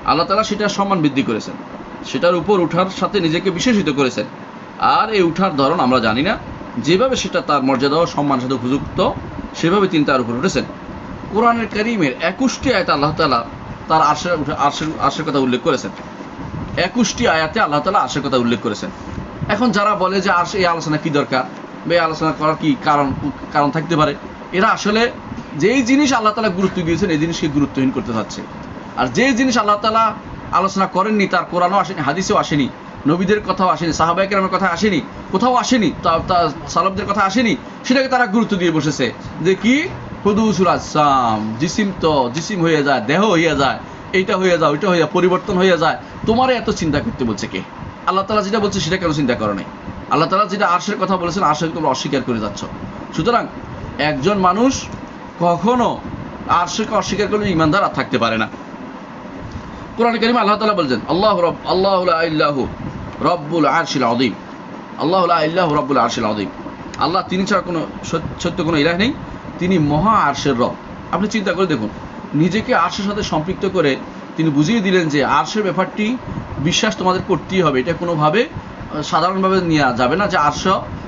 আল্লাহ তাআলা সেটার সম্মান বৃদ্ধি করেছেন, সেটার উপর উঠার সাথে নিজেকে বিশেষিত করেছেন। আর এই উঠার ধরন আমরা জানি না, যেভাবে সেটা তার মর্যাদা ও সম্মান সাথে উপযুক্ত সেভাবে তিনি তার উপর উঠেছেন। কোরআনের কারীমের 21টি আয়াতে আল্লাহ তাআলা তার আরশের কথা উল্লেখ করেছেন। 21টি আয়াতে আল্লাহ তাআলা আরশের কথা উল্লেখ করেছেন। এখন যারা বলে যে আরশ, এই আলোচনা কি দরকার বা এই আলোচনা করার কি কারণ থাকতে পারে, এরা আসলে যেই জিনিস আল্লাহ তাআলা গুরুত্ব দিয়েছেন এই জিনিসকে গুরুত্বহীন করতে চাচ্ছে। আর যেই জিনিস আল্লাহ তাআলা আলোচনা করেননি, তার কোরআনও আসেনি, হাদিসেও আসেনি, নবীদের কথাও আসেনি, সাহাবায়ে কেরামের কথা আসেনি, কোথাও আসেনি, সালাফদের কথা আসেনি, সেটাকে তারা গুরুত্ব দিয়ে বসেছে যে কি হুদুসুল আজসাম, জিসিম হয়ে যায়, দেহ হয়ে যায়, এইটা হয়ে যায়, ওইটা হয়ে যায়, পরিবর্তন হয়ে যায়, তোমার এত চিন্তা করতে বলছে কে? আল্লাহ তাআলা যেটা বলছে সেটা কেন চিন্তা করো নাই? আল্লাহ তাআলা যেটা আরশের কথা বলেছেন, আরশকে তোমরা অস্বীকার করে যাচ্ছ। সুতরাং একজন মানুষ কখনো আরশকে অস্বীকার করলে ঈমানদার আর থাকতে পারে না। কোরআনে কারিমে আল্লাহ তাআলা বলেছেন, আল্লাহু লা ইলাহা রব্বুল আরশিল আযীম, আল্লাহু লা ইলাহা রব্বুল আরশিল আযীম, আল্লাহ তিনি ছাড়া কোনো সত্য কোনো ইলাহ নেই, তিনি মহা আরশের রব। আপনি চিন্তা করে দেখুন, নিজেকে আরশের সাথে সম্পৃক্ত করে তিনি বুঝিয়ে দিলেন যে আরশের ব্যাপারটি বিশ্বাস তোমাদের করতেই হবে। এটা কোনোভাবে সাধারণভাবে নেওয়া যাবে না যে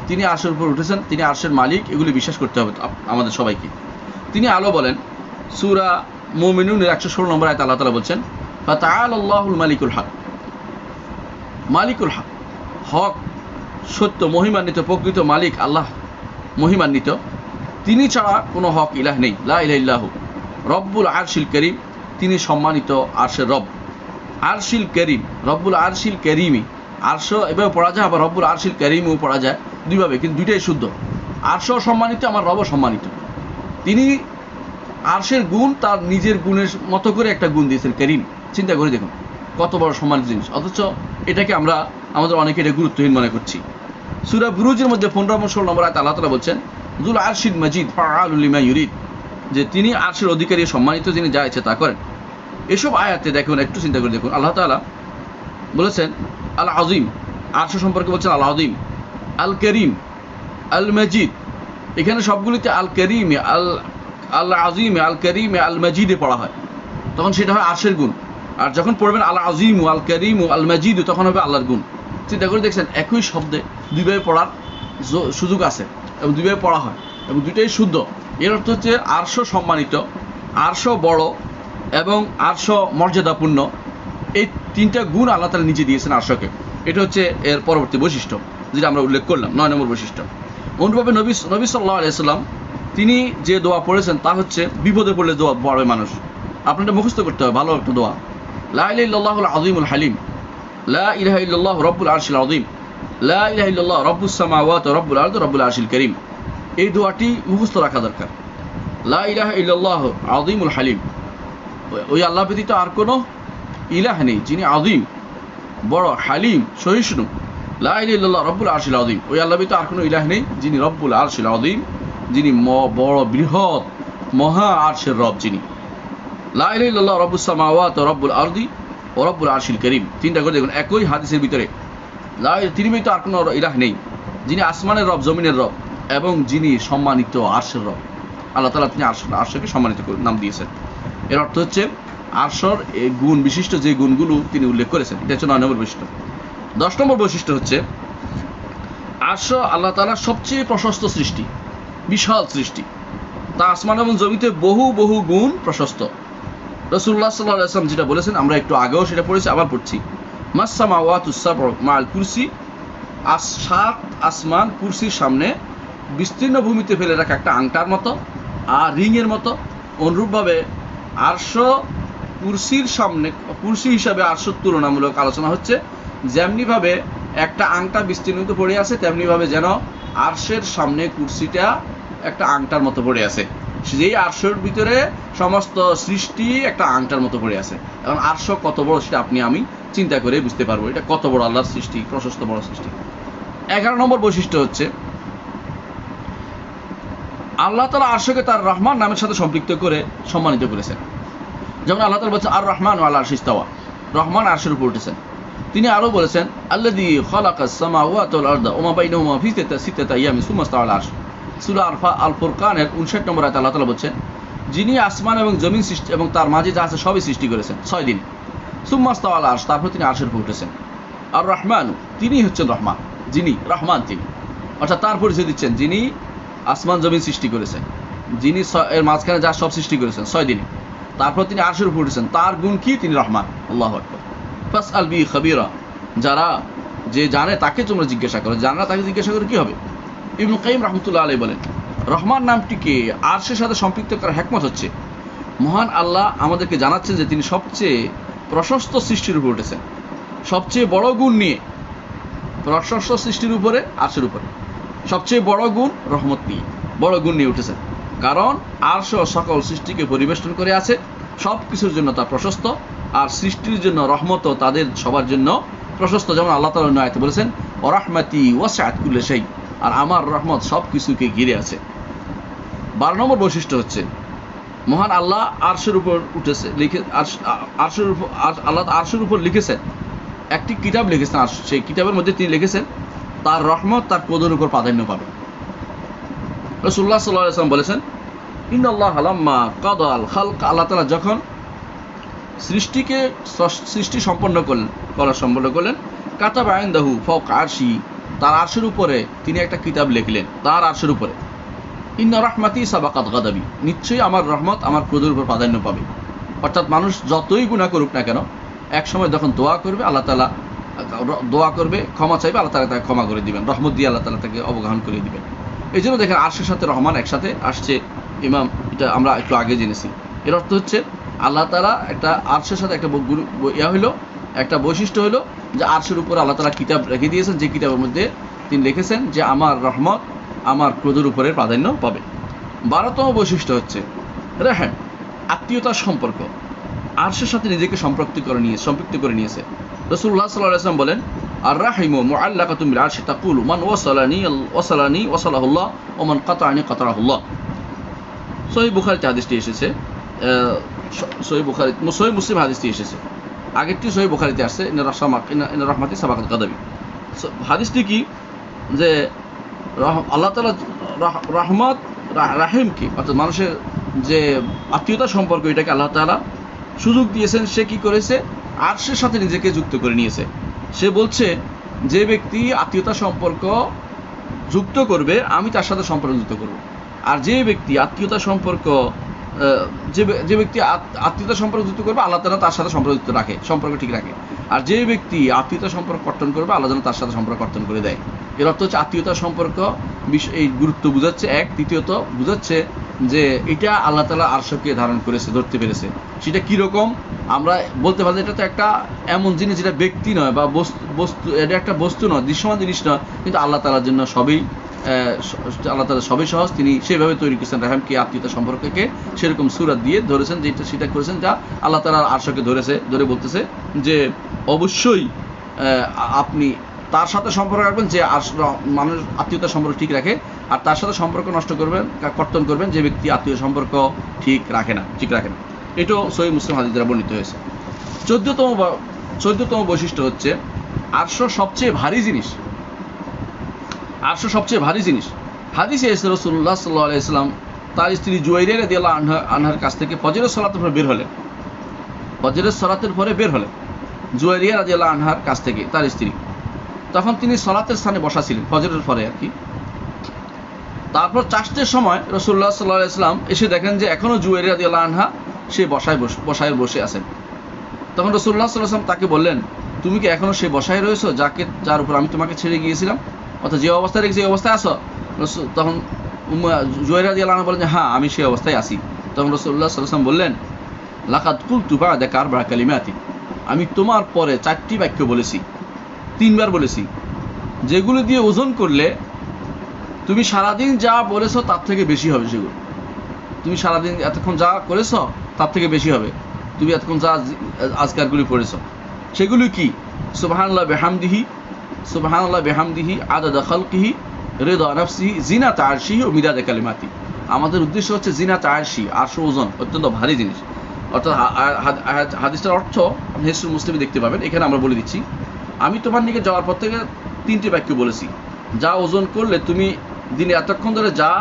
তিনি আরশের উপর উঠেছেন, তিনি আরশের মালিক, এগুলি বিশ্বাস করতে হবে আমাদের সবাইকে। তিনি আলো বলেন, সূরা মুমিনুনের 116 নম্বর আয়াতে আল্লাহ তাআলা বলছেন, ফাতাআলাল্লাহুল মালিকুল হক, মালিকুল হক, হক সত্য মহিমান্বিত প্রকৃত মালিক আল্লাহ মহিমান্বিত, তিনি ছাড়া কোনো হক ইলাহ নেই। লা ইলাহা ইল্লাহু রব্বুল আরশিল কারীম, তিনি সম্মানিত আরশের রব। আরশিল কারীম, রব্বুল আরশিল কারীমি, আরশ এভাবে পড়া যায়, আবার রব্বুল আরশিল কারীমও পড়া যায়, দুইভাবে, কিন্তু দুইটাই শুদ্ধ। আরশ সম্মানিত, আমার রব সম্মানিত। তিনি আরশের গুণ তার নিজের গুণের মতো করে একটা গুণ দিয়েছেন কারীম। চিন্তা করে দেখুন কত বড় সম্মানিত জিনিস, অথচ এটাকে আমাদের অনেকে এটা গুরুত্বহীন মনে করছি। সূরা বুরুজের মধ্যে 15 এবং 16 নম্বর আয়াতে আল্লাহ তাআলা বলছেন, যুল আরশিল মাজিদ ফাআলুল লিমা ইউরিদ, যে তিনি আরশের অধিকারী, সম্মানিত, যিনি যা ইচ্ছে তা করেন। এসব আয়াতে দেখুন, একটু চিন্তা করে দেখুন, আল্লাহ তাআলা বলেছেন আল আযীম, আরশ সম্পর্কে বলছেন আল আযীম, আল কারীম, আল মাজিদ। এখানে সবগুলিতে আল কারীম, আল আযীম, আল কারীম, আল মাজিদে পড়া হয়, তখন সেটা হয় আরশের গুণ। আর যখন পড়বেন আল আযীম, আল কারীম, আল মাজিদ, তখন হবে আল্লাহর গুণ। চিন্তা করে দেখছেন, একই শব্দে দুইভাবে পড়ার সুযোগ আছে এবং দুইভাবে পড়া হয় এবং দুইটাই শুদ্ধ। এর অর্থ হচ্ছে আরশ সম্মানিত, আরশ বড় এবং আরশ মর্যাদাপূর্ণ, এই তিনটা গুণ আল্লাহ তাআলা নিজে দিয়েছেন আরশকে। এটা হচ্ছে এর পরবর্তী বৈশিষ্ট্য, যেটা আমরা উল্লেখ করলাম, 9 নম্বর বৈশিষ্ট্য। অনুরূপভাবে নবী সাল্লাল্লাহু আলাইহি সাল্লাম তিনি যে দোয়া পড়েছেন তা হচ্ছে বিপদে পড়লে দোয়া পড়বে মানুষ, আপনাদের মুখস্থ করতে হবে ভালো একটা দোয়া, লা ইলাহা ইল্লাল্লাহুল আযীমুল হালিম, লা ইলাহা ইল্লাল্লাহু রব্বুল আরশিল আযীম, লা ইলাহা ইল্লাল্লাহু রব্বুস সামাওয়াতি ওয়া রব্বুল আরদি রব্বুল আরশিল কারীম। এই দোয়াটি মুখস্থ রাখা দরকার। লা ইলাহা ইল্লাল্লাহু আযীমুল হালিম, ওই আল্লাহ ব্যতীত আর কোনো ইলাহ নেই যিনি আযীম, বড়, হালিম, সহিষ্ণু। লা ইলাহা ইল্লাল্লাহু রব্বুল আরশিল আযীম, ওই আল্লাহ ব্যতীত আর কোনো ইলাহ নেই যিনি রব্বুল আরশিল আযীম, যিনি বড়, বৃহৎ, মহা আরশের রব যিনি। লা ইলাহা ইল্লাল্লাহু রব্বুস সামাওয়াতি ওয়া রব্বুল আরদি ওয়া রব্বুল আরশিল কারীম। চিন্তা করে দেখুন, একই হাদিসের ভিতরে তিনি ব্যতীত আর কোনো ইলাহ নেই যিনি আসমানের রব, জমিনের রব এবং যিনি সম্মানিত আরশের রব। আল্লাহ তাআলা তিনি আরশকে সম্মানিত করে নাম দিয়েছেন। এর অর্থ হচ্ছে আরশর এই গুণ বিশিষ্ট যে গুণগুলো তিনি উল্লেখ করেছেন, এটা হচ্ছে 9 নম্বর বৈশিষ্ট্য। 10 নম্বর বৈশিষ্ট্য হচ্ছে আরশ আল্লাহ তাআলার সবচেয়ে প্রশস্ত সৃষ্টি, বিশাল সৃষ্টি, তা আসমান এবং জমিতে বহু বহু গুণ প্রশস্ত। রাসূলুল্লাহ সাল্লাল্লাহু আলাইহি ওয়াসাল্লাম যেটা বলেছেন, আমরা একটু আগেও সেটা পড়েছি, আবার পড়ছি, মাস সামাওয়াতুস সাবউ মা'আল কুরসি, 7 আসমান কুরসির সামনে বিস্তীর্ণ ভূমিতে ফেলে রাখা একটা আংটার মতো আর রিংয়ের মতো। অনুরূপভাবে আরশ কুরসির সামনে, কুরসি হিসাবে আরশের তুলনামূলক আলোচনা হচ্ছে, যেমনিভাবে একটা আংটা বিস্তীর্ণিত পড়ে আছে, তেমনিভাবে যেন আরশের সামনে কুরসিটা একটা আংটার মতো পড়ে আছে। যেই আরশের ভিতরে সমস্ত সৃষ্টি একটা আংটার মতো পড়ে আছে। এখন আরশ কত বড় সেটা আপনি আমি চিন্তা করে বুঝতে পারবো এটা কত বড় আল্লাহর সৃষ্টি, প্রশস্ত বড় সৃষ্টি। 11 নম্বর বৈশিষ্ট্য হচ্ছে আল্লাহ তাআলা আরশকে তার রহমান নামের সাথে সম্পৃক্ত করে সম্মানিত করেছেন। যেমন আল্লাহ তাআলা বলেছেন আর রহমান আলা আরশি ইস্তাওয়া, রহমান আরশের উপর উঠেছেন। তিনি আরো বলেছেন আল্লাযী খালাকাস সামাওয়াতি ওয়াল আরদা ওয়া মা বাইনাহুমা ফি সিত্তাতি আইয়ামিন সুম্মা ইস্তাওয়া আলা আরশ। সূরা আল ফুরকানের 59 নম্বর আয়াতে আল্লাহ তাআলা বলেছেন যিনি আসমান এবং জমিন সৃষ্টি এবং তার মাঝে যা আছে সবই সৃষ্টি করেছেন 6 দিন। সুম্মা ইস্তাওয়া আলা আরশ, তারপর তিনি আরশের উপর উঠেছেন। আর রহমান, তিনি হচ্ছেন রহমান, যিনি রহমান, তিনি অর্থাৎ তার পরিচয় দিচ্ছেন যিনি আসমান জমিন সৃষ্টি করেছেন, যিনি এর মাঝখানে যা সব সৃষ্টি করেছেন 6 দিনে। তারপর তিনি আরশের উপর উঠেছেন। তার গুণ কি? তিনি রহমান। আল্লাহু আকবার। ফাসআল বি খাবীরা, যারা যে জানে তাকে তোমরা জিজ্ঞাসা করো, জানা তাকে জিজ্ঞাসা করে কি হবে? ইবনে কাইয়িম রাহমাতুল্লাহ আলাইহি বলেন রহমান নামটিকে আরশের সাথে সম্পৃক্ত করার হিকমত হচ্ছে মহান আল্লাহ আমাদেরকে জানাচ্ছেন যে তিনি সবচেয়ে প্রশস্ত সৃষ্টির উপর উঠেছেন, সবচেয়ে বড় গুণ নিয়ে, প্রশস্ত সৃষ্টির উপরে, আরশের উপরে সবচেয়ে বড় গুণ রহমত নিয়ে, বড় গুণ নিয়ে উঠেছেন। কারণ আরশ সকল সৃষ্টিকে পরিবেষ্টন করে আছে, সব কিছুর জন্য তা প্রশস্ত, আর সৃষ্টির জন্য রহমত তাদের সবার জন্য প্রশস্ত। যেমন আল্লাহ তাআলা অন্য আয়াতে বলেছেন ওয়া রাহমাতি ওয়াসআত কুল্লা শাই, আর আমার রহমত সব কিছুকে ঘিরে আছে। 12 নম্বর বৈশিষ্ট্য হচ্ছে মহান আল্লাহ আরশের উপর উঠেছে, আল্লাহ আরশের উপর লিখেছেন একটি কিতাব লিখেছেন, আর সেই কিতাবের মধ্যে তিনি লিখেছেন তার রহমত তার ক্রোধের উপর প্রাধান্য পাবে। রাসূলুল্লাহ সাল্লাল্লাহু আলাইহি ওয়াসাল্লাম বলেছেন ইন্নাল্লাহা লাম্মা কাদাল খালক, আল্লাহ তাআলা যখন সৃষ্টি সম্পন্ন করলেন কাতাবা ইনদাহু ফাওকা আরশি, তার আরশের উপরে তিনি একটা কিতাব লিখলেন, তার আরশের উপরে ইন্না রাহমাতি সাবাকাত গাদাবি, নিশ্চয়ই আমার রহমত আমার ক্রোধের উপর প্রাধান্য পাবে। অর্থাৎ মানুষ যতই গুনাহ করুক না কেন, এক সময় যখন দোয়া করবে আল্লাহ তাআলা দোয়া করবে, ক্ষমা চাইবে, আল্লাহ তাআলা তাকে ক্ষমা করে দিবেন, রহমত দিয়ে আল্লাহ তাআলা তাকে অবগাহন করে দিবেন। এই জন্য দেখেন আরশের সাথে রহমান একসাথে আসছে। ইমাম এটা আমরা একটু আগে জেনেছি। এর অর্থ হচ্ছে আল্লাহ তাআলা একটা আরশের সাথে একটা একটা বৈশিষ্ট্য হলো যে আরশের উপর আল্লাহ তাআলা কিতাব রেখে দিয়েছেন, যে কিতাবের মধ্যে তিনি লিখেছেন যে আমার রহমত আমার ক্রোধের উপরে প্রাধান্য পাবে। 12তম বৈশিষ্ট্য হচ্ছে রেহেম, আত্মীয়তার সম্পর্ক। আরশের সাথে নিজেকে সম্পৃক্ত করে নিয়েছে। রাসূলুল্লাহ সাল্লাল্লাহু আলাইহি ওয়াসাল্লাম বলেন আর রাহিমু মুআল্লাকাতুন বিল আরশি তাকুলু মান ওয়াসালানি ওয়াসালাহুল্লাহ ওয়া মান কাতাআনি কাতাআহুল্লাহ। সহিহ বুখারীতে হাদিসটি এসেছে, সহিহ মুসলিম হাদিসটি এসেছে। আগেরটি সহিহ বুখারীতে আসছে ইন্না রাহমাতি সাবাকাত গাদাবি। হাদিসটি কি যে আল্লাহ তাআলা রহমত রাহিম কি অর্থাৎ মানুষের যে আত্মীয়তা সম্পর্ক, এটাকে আল্লাহ তাআলা সুযোগ দিয়েছেন। সে কি করেছে? আরশের সাথে নিজেকে যুক্ত করে নিয়েছে। সে বলছে যে ব্যক্তি আত্মীয়তা সম্পর্ক যুক্ত করবে আমি তার সাথে সম্পর্ক যুক্ত করব, আর যে ব্যক্তি আত্মীয়তা সম্পর্ক যুক্ত করবে আল্লাহ তাআলা তার সাথে সম্পর্ক ঠিক রাখে, আর যে ব্যক্তি আত্মীয়তা সম্পর্ক কর্তন করবে আল্লাহ যেন তার সাথে সম্পর্ক কর্তন করে দেয়। এর অর্থ হচ্ছে আত্মীয়তা সম্পর্ক এই গুরুত্ব বুঝাচ্ছে এক, দ্বিতীয়ত বুঝাচ্ছে যে এটা আল্লাহ তাআলা আরশকে ধারণ করেছে, ধরতে পেরেছে। সেটা কিরকম আমরা বলতে পারি, এটা তো একটা এমন জিনিস যেটা ব্যক্তি নয় বা বস্তু, এটা একটা বস্তু নয়, দৃশ্যমান জিনিস নয়, কিন্তু আল্লাহ তাআলার জন্য আল্লাহ তাআলা সবই সহজ। তিনি সেভাবে তৈরি করেছেন রাহিমকে, আত্মীয়তা সম্পর্ককে সেরকম সূরাত দিয়ে ধরেছেন, যেটা সেটা করেছেন যা আল্লাহ তাআলা আরশকে ধরে বলতেছে যে অবশ্যই আপনি তার সাথে সম্পর্ক রাখবেন যে মানুষ আত্মীয়তার সম্পর্ক ঠিক রাখে, আর তার সাথে সম্পর্ক নষ্ট করবেন, কর্তন করবেন যে ব্যক্তি আত্মীয় সম্পর্ক ঠিক রাখে না। এটাও সহিহ মুসলিম হাদিস দ্বারা বর্ণিত হয়েছে। 14তম বৈশিষ্ট্য হচ্ছে আরশ সবচেয়ে ভারী জিনিস। হাদিসে এসেছে রাসূলুল্লাহ সাল্লাল্লাহু আলাইহি ওয়াসাল্লাম তার স্ত্রী জুয়াইরিয়া রাদিয়াল্লাহু আনহার কাছ থেকে ফজরের সালাতের পরে বের হলেন জুয়াইরিয়া রাদিয়াল্লাহু আনহার কাছ থেকে তার স্ত্রী। তখন তিনি সালাতের স্থানে বসা ছিলেন, ফজরের পরে আর কি। তারপর চাষতের সময় রাসূলুল্লাহ সাল্লাল্লাহু আলাইহি ওয়াসাল্লাম এসে দেখেন যে এখনো জুয়াইরিয়া রাদিয়াল্লাহু আনহা সে বসায় বসে আছেন। তখন রাসূলুল্লাহ সাল্লাল্লাহু আলাইহি ওয়াসাল্লাম তাকে বললেন তুমি কি এখনো সে বসায় রয়েছো যার উপর আমি তোমাকে ছেড়ে গিয়েছিলাম, অর্থাৎ যে অবস্থায় রেখেছি এই অবস্থায় আছো? তখন জুয়াইরিয়া রাদিয়াল্লাহু আনহা বলেন যে হ্যাঁ আমি সেই অবস্থায় আছি। তখন রাসূলুল্লাহ সাল্লাল্লাহু আলাইহি ওয়াসাল্লাম বললেন লাকাদ কুলতু বা'দাকা আরবা'a কালিমাতিন, আমি তোমার পরে 4টি বাক্য বলেছি, 3বার বলেছি, যেগুলো দিয়ে ওজন করলে তুমি সারাদিন যা বলেছো তার থেকে বেশি হবে সেগুলো। তুমি সারাদিন এতক্ষণ যা করেছ তার থেকে বেশি হবে, তুমি এতক্ষণ যা আজকারগুলি পড়েছ। সেগুলি কি? সুবহানাল্লাহ বিহামদিহি, সুবহানাল্লাহ বিহামদিহি আদাদা খালকিহি রিদা নাফসিহি জিনাতা আরশিহি ও মিদাদা কালিমাতি। আমাদের উদ্দেশ্য হচ্ছে জিনাতা আরশি, আরশ ওজন অত্যন্ত ভারী জিনিস। অর্থাৎ হাদিসটার অর্থ আপনি হিসরুল মুসলিমে দেখতে পাবেন। এখানে আমরা বলে দিচ্ছি, আমি তোমার নিকট যাওয়ার পর থেকে 3টি বাক্য বলেছি, যা ওজন করলে তুমি দিনে এতক্ষণ ধরে যা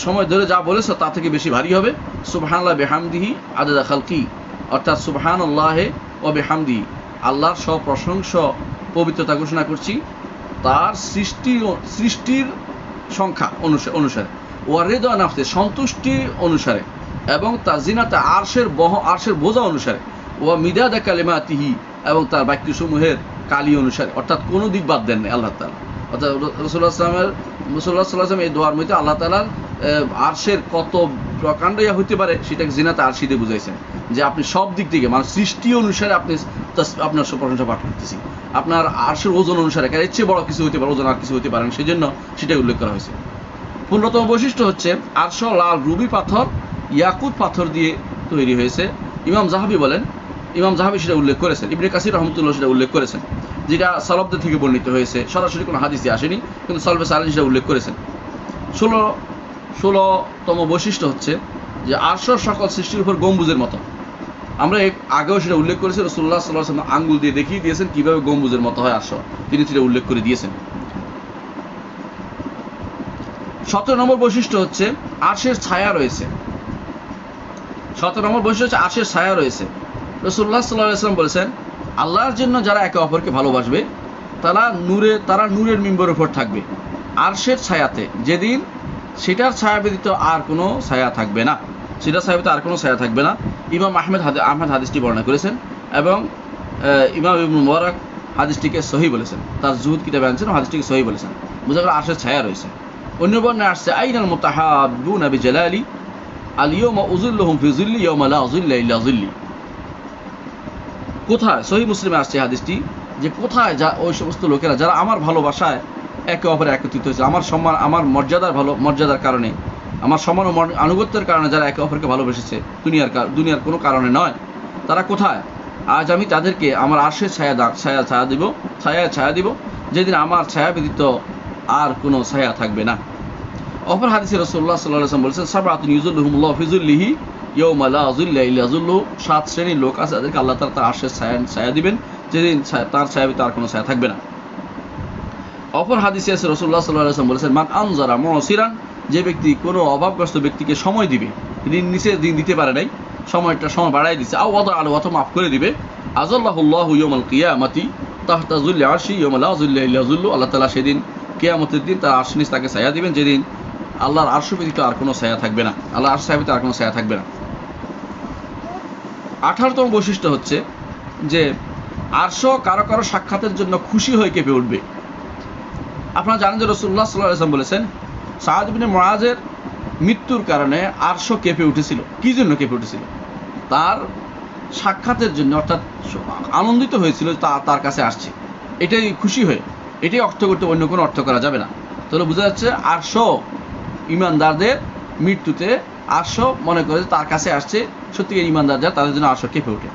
সময় ধরে যা বলেছ তা থেকে বেশি ভারী হবে। সুবহানাল্লাহ বিহামদিহি আদাদা খালকি, অর্থাৎ সুবহানাল্লাহে ও বিহামদিহি, আল্লাহর সব প্রশংসা পবিত্রতা ঘোষণা করছি তার সৃষ্টির সংখ্যা অনুসারে, ওয়া রিদা নাফসি, সন্তুষ্টি অনুসারে, এবং তার জিনাতা আরশের বোঝা অনুসারে, ওয়া মিদাদা কালিমাতিহি, এবং তার বাক্যসমূহের কালি অনুসারে। অর্থাৎ কোনো দিক বাদ দেন নাই আল্লাহ তাআলা। অর্থাৎ রাসূলুল্লাহ সাল্লাল্লাহু আলাইহি ওয়াসাল্লাম এই দোয়ার মধ্যে আল্লাহ তাআলার আরশের কত প্রকাণ্ড হইতে পারে সেটাকে জিনাতে আরশি দিয়ে বুঝাইছেন, যে আপনি সব দিক থেকে মানে সৃষ্টি অনুসারে আপনি আপনার প্রশংসা পাঠ করতেছি, আপনার আরশের ওজন অনুসারে, কারণ এর চেয়ে বড় কিছু হতে পারে, ওজন আর কিছু হতে পারে না, সেই জন্য সেটাই উল্লেখ করা হয়েছে। 15তম বৈশিষ্ট্য হচ্ছে আরশ লাল রুবি পাথর ইয়াকুত পাথর দিয়ে তৈরি হয়েছে। ইমাম জাহাবি সেটা উল্লেখ করেছেন, ইবনে কাসির রহমতুল্লাহ সেটা উল্লেখ করেছেন, যেটা সালাফদের থেকে বর্ণিত হয়েছে, সরাসরি কোনো হাদিসে আসেনি, কিন্তু সালফে সালেহীন সেটা উল্লেখ করেছেন। 16তম বৈশিষ্ট্য হচ্ছে যে আরশ সকল সৃষ্টির উপর গম্বুজের মতো। আমরা আগেও সেটা উল্লেখ করেছি, রাসূলুল্লাহ সাল্লাল্লাহু আলাইহি ওয়াসাল্লাম আঙ্গুল দিয়ে দেখিয়ে দিয়েছেন কিভাবে গম্বুজের মতো হয় আরশ, তিনি সেটা উল্লেখ করে দিয়েছেন। 17 নম্বর বৈশিষ্ট্য হচ্ছে আরশের ছায়া রয়েছে। 17 নম্বর বৈশিষ্ট্য হচ্ছে আরশের ছায়া রয়েছে। রাসূলুল্লাহ সাল্লাল্লাহু আলাইহি ওয়াসাল্লাম বলেছেন, আল্লাহর জন্য যারা একে অপরকে ভালোবাসবে তারা নূরের মিম্বরের উপর থাকবে আরশের ছায়াতে, যেদিন সেটার ছায়া ব্যতীত আর কোনো ছায়া থাকবে না, ইমাম আহমেদ হাদিসটি বর্ণনা করেছেন, এবং ইমাম ইবনে মুবারক হাদিসটিকে সহিহ বলেছেন, তার জুহুদ কিতাবে আনছেন, হাদিসটিকে সহিহ বলেছেন। বোঝা গেল আরশের ছায়া রয়েছে। অন্য বর্ণনায় আসছে আইনাল মুতাহাব্বুনা বিজালালি আল ইয়াউমা উযিল্লুহুম ফি যিল্লি ইয়াউমা লা যিল্লা ইল্লা যিল্লি। কোথায়? সহিহ মুসলিমে আসছে হাদিসটি, যে কোথায় ওই সমস্ত লোকেরা যারা আমার ভালোবাসায় একে অপরে একত্রিত হয়েছে, আমার সম্মান, আমার মর্যাদার কারণে, আমার সম্মান ও আনুগত্যের কারণে যারা একে অপরকে ভালোবেসেছে, দুনিয়ার কোনো কারণে নয়, তারা কোথায়? আজ আমি তাদেরকে আমার আরশের ছায়া দিব, যেদিন আমার ছায়া ব্যতীত আর কোনো ছায়া থাকবে না। অপর হাদিসে রাসূলুল্লাহ সাল্লাল্লাহু আলাইহি ওয়াসাল্লাম বলেছেন, সাবআতুন ইউযিল্লুহুমুল্লাহু ফি যিল্লিহি ইয়াউমা লা যিল্লা ইল্লা যিল্লুহু, 7 শ্রেণীর লোক আছে যাদেরকে আল্লাহ তাআলা তার আরশের ছায়া দিবেন, যেদিন তার ছায়া ব্যতীত আর কোনো ছায়া থাকবে না। অপর হাদিসে আছে রাসূলুল্লাহ সাল্লাল্লাহু আলাইহি ওয়াসাল্লাম বলেছেন, মান আনজারা মুসিরান, যে ব্যক্তি কোনো অভাবগ্রস্ত ব্যক্তিকে সময় দিবে, ঋণ নিচে দিন দিতে পারে নাই, সময় বাড়াই দিচ্ছে, আও ওয়াদা আল ওয়াতা মাফ করে দিবে, আযাল্লাহুল্লাহু ইয়াউমাল কিয়ামাতি তাহতা যিল্লি আরশি ইয়াউমা লা যিল্লা ইল্লা যিল্লু, আল্লাহ তাআলা সেদিন কিয়ামতের দিন তার আরশ নিচে তাকে ছায়া দিবেন, যেদিন আল্লাহর আরশ ব্যতীত আর কোনো ছায়া থাকবে না, আল্লাহর আরশ ব্যতীত আর কোনো ছায়া থাকবে না। 18তম বৈশিষ্ট্য হচ্ছে যে আরশ কারো সাক্ষাতের জন্য খুশি হয়ে কেঁপে উঠবে। আপনারা জানেন যে রাসূলুল্লাহ সাল্লাল্লাহু আলাইহি ওয়াসাল্লাম বলেছেন, সাদ ইবনে মুআযের মৃত্যুর কারণে আরশ কেঁপে উঠেছিল। কি জন্য কেঁপে উঠেছিল? তার সাক্ষাতের জন্য, অর্থাৎ আনন্দিত হয়েছিল তার কাছে আসছে, এটাই খুশি হয়ে, এটাই অর্থ করতে, অন্য কোনো অর্থ করা যাবে না। তাহলে বোঝা যাচ্ছে আরশ ঈমানদারদের মৃত্যুতে আরশ মনে করে তার কাছে আসছে, সত্যিকার ঈমানদার যারা তাদের জন্য আরশ কেঁপে ওঠে।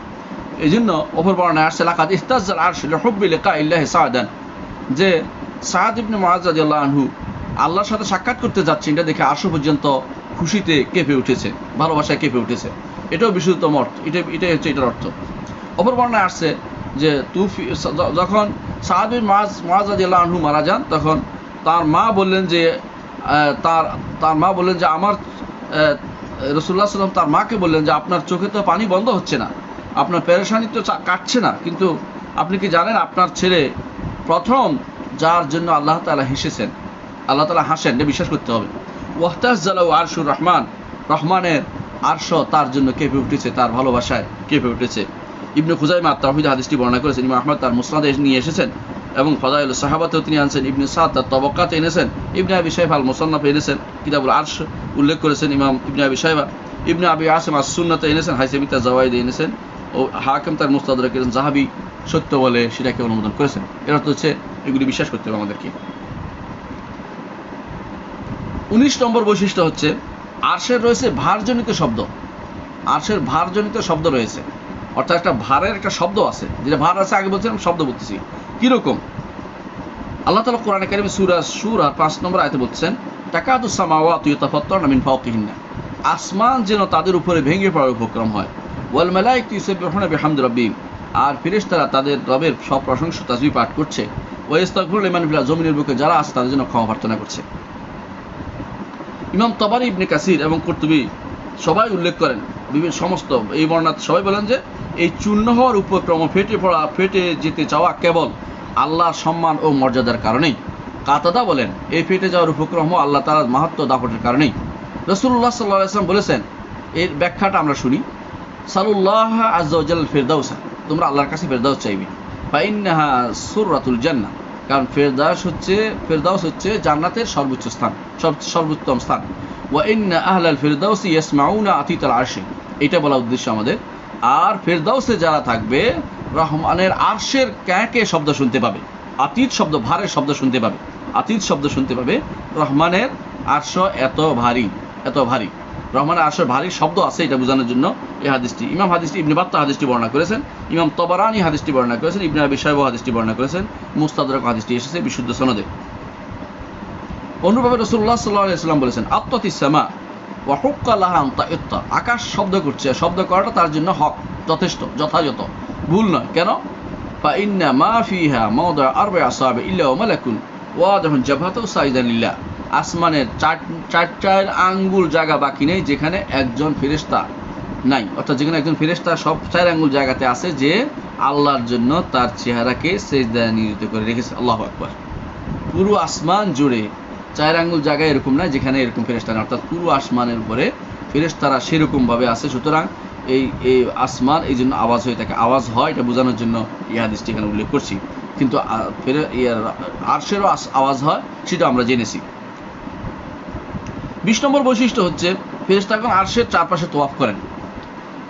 এই জন্য অপর বর্ণনায় আসছে, লাকাদ ইহতাজ্জাল আরশু লিহুব্বি লিকাইল্লাহি সা'দান, যে সাদ ইবনে মুআয রাদিয়াল্লাহু আনহু আল্লাহর সাথে সাক্ষাৎ করতে যাচ্ছেন, এটা দেখে আরশ পর্যন্ত খুশিতে কেঁপে উঠেছে, ভালোবাসায় কেঁপে উঠেছে। এটাও বিশুদ্ধতম অর্থ, এটাই হচ্ছে এটার অর্থ। অপর বর্ণনায় আসছে যে যখন সাদ বিন মুআয রাদিয়াল্লাহু আনহু মারা যান, তখন তার মা বললেন যে আমার রাসূলুল্লাহ সাল্লাল্লাহু আলাইহি ওয়াসাল্লাম তার মাকে বললেন যে আপনার চোখে তো পানি বন্ধ হচ্ছে না, আপনার পেরেশানি তো কাটছে না, কিন্তু আপনি কি জানেন আপনার ছেলে প্রথম যার জন্য আল্লাহ তাআলা হেসেছেন, আল্লাহ তাআলা হাসেন, এটা বিশ্বাস করতে হবে। ওয়াহতাজ্জালা আরশুর রহমান, রহমানের আরশ তার জন্য কেঁপে উঠেছে, তার ভালোবাসায় কেঁপে উঠেছে। ইবনে খুজাইমা তাওহীদ হাদিসটি বর্ণনা করেছেন, ইমাম আহমদ তার মুসনাদে নিয়ে এসেছেন, এবং ফাদাইলুস সাহাবাতেও তিনি আনছেন, ইবনে সাদ তার তবাকাতে এনেছেন, ইবনে আবি শাইবা আল মুসান্নাফে এনেছেন, কিতাবুল আরশ উল্লেখ করেছেন ইমাম ইবনে আবি শাইবা, ইবনে আবি আসিম আস-সুন্নাতে এনেছেন, হাইসামি তার জাওয়াইদে এনেছেন, ও হাকিম তার মুস্তাদরাকে এনেছেন, জাহাবি সত্য বলে সেটাকে অনুমোদন করেছেন। এর অর্থ হচ্ছে এগুলি বিশ্বাস করতে হবে আমাদেরকে। 19 নম্বর বৈশিষ্ট্য হচ্ছে আরশের রয়েছে ভারজনিত শব্দ, আরশের ভারজনিত শব্দ রয়েছে, অর্থাৎ একটা ভারের একটা শব্দ আছে, যেটা ভার আছে আগে বলছিলাম, শব্দ বলতেছি কিরকম। আল্লাহ তাআলা কোরআনে কারিমে সূরা সূরা 5 নম্বর আয়াতে বলছেন, তাকাদুস সামাওয়াতু ইয়াতাফাত্তারনা মিন ফাওকিহিন্না, আসমান যেন তাদের উপরে ভেঙে পড়ার উপক্রম হয়, ওয়াল মালায়েকাতু ইউসাব্বিহুনা বিহামদি রাব্বিহিম, আর ফেরেশতারা তাদের রবের সব প্রশংসা তাসবিহ পাঠ করছে, ওয়া ইস্তাগফিরুনা লিমান ফিল জমিনের বুকে যারা আছে তাদের জন্য ক্ষমা প্রার্থনা করছে। ইমাম তাবারি, ইবনে কাসির এবং কুরতুবী সবাই উল্লেখ করেন, বিভিন্ন সমস্ত এই বর্ণনা সবাই বলেন যে এই চূর্ণ হওয়ার উপক্রম, ফেটে যেতে চাওয়া কেবল আল্লাহর সম্মান ও মর্যাদার কারণেই। কাতাদা বলেন এই ফেটে যাওয়ার উপক্রম আল্লাহ তাআলার মাহাত্ম্য দাপটের কারণেই। রাসূলুল্লাহ সাল্লাল্লাহু আলাইহি ওয়াসাল্লাম বলেছেন, এর ব্যাখ্যাটা আমরা শুনি, সাল্লাল্লাহু আযজা ওয়া জাল্লা ফিরদাউসা, তোমরা আল্লাহর কাছে ফেরদাউস চাইবে, ফা ইন্নাহা সুররাতুল জান্নাহ, কারণ ফেরদাউস হচ্ছে জান্নাতের সর্বোচ্চ স্থান, সর্বোত্তম স্থান। ওয়া ইন্না আহলাল ফিরদাউসি ইয়াসমাউনা আতিতাল আরশি, এটা বলা উদ্দেশ্য আমাদের। আর ফেরদাউসে যারা থাকবে রহমানের আরশের ক্যাঁকে শব্দ শুনতে পাবে, আতীত শব্দ, ভারের শব্দ শুনতে পাবে, আতীত শব্দ শুনতে পাবে। রহমানের আরশ এত ভারী, এত ভারী, রহমানের আরশের ভারী শব্দ আছে, এটা বোঝানোর জন্য এই হাদিসটি, ইবনে বাত্তা হাদিসটি বর্ণনা করেছেন, ইমাম তবারানি হাদিসটি বর্ণনা করেছেন, ইবনে আবি শায়বা হাদিসটি বর্ণনা করেছেন, মুস্তাদরাক হাদিসটি এসেছে বিশুদ্ধ সনদে। অনুরূপভাবে রাসূলুল্লাহ সাল্লাল্লাহু আলাইহি ওয়াসাল্লাম বলেছেন, আত্তাতিস সামা ওয়া হুক্কা লাহা আন তাইত্তা, আকাশ শব্দ করছে, শব্দ করাটা তার জন্য হক, যথেষ্ট, যথাযথ, ভুল নয়। কেন? ফা ইন্না মা ফিহা মাওদা আরবা'i আসাবি ইল্লা ওয়া মালাকুন ওয়াদাহুন জাবহাতাহু সাইদান লিল্লাহ, আসমানের চার আঙ্গুল জায়গা বাকি নেই যেখানে একজন ফেরেশতা নাই, অর্থাৎ যেখানে একজন ফেরেশতা সব 4 আঙ্গুল জায়গাতে আছে যে আল্লাহর জন্য তার চেহারাকে সিজদায় নিয়োজিত করে রেখেছে। আল্লাহু আকবার। পুরো আসমান জুড়ে 4 আঙ্গুল জায়গায় এরকম না যেখানে এরকম ফেরেশতা নেই, অর্থাৎ পুরো আসমানের উপরে ফেরেশতারা সেরকম ভাবে আছে। সুতরাং এই আসমান এই জন্য আওয়াজ হয়ে থাকে, আওয়াজ হয় এটা বোঝানোর জন্য এই হাদিসটি এখানে উল্লেখ করছি, কিন্তু আরশেরও আওয়াজ হয় সেটা আমরা জেনেছি। 20 নম্বর বৈশিষ্ট্য হচ্ছে ফেরেশতাগণ আরশের চারপাশে তওয়াফ করেন,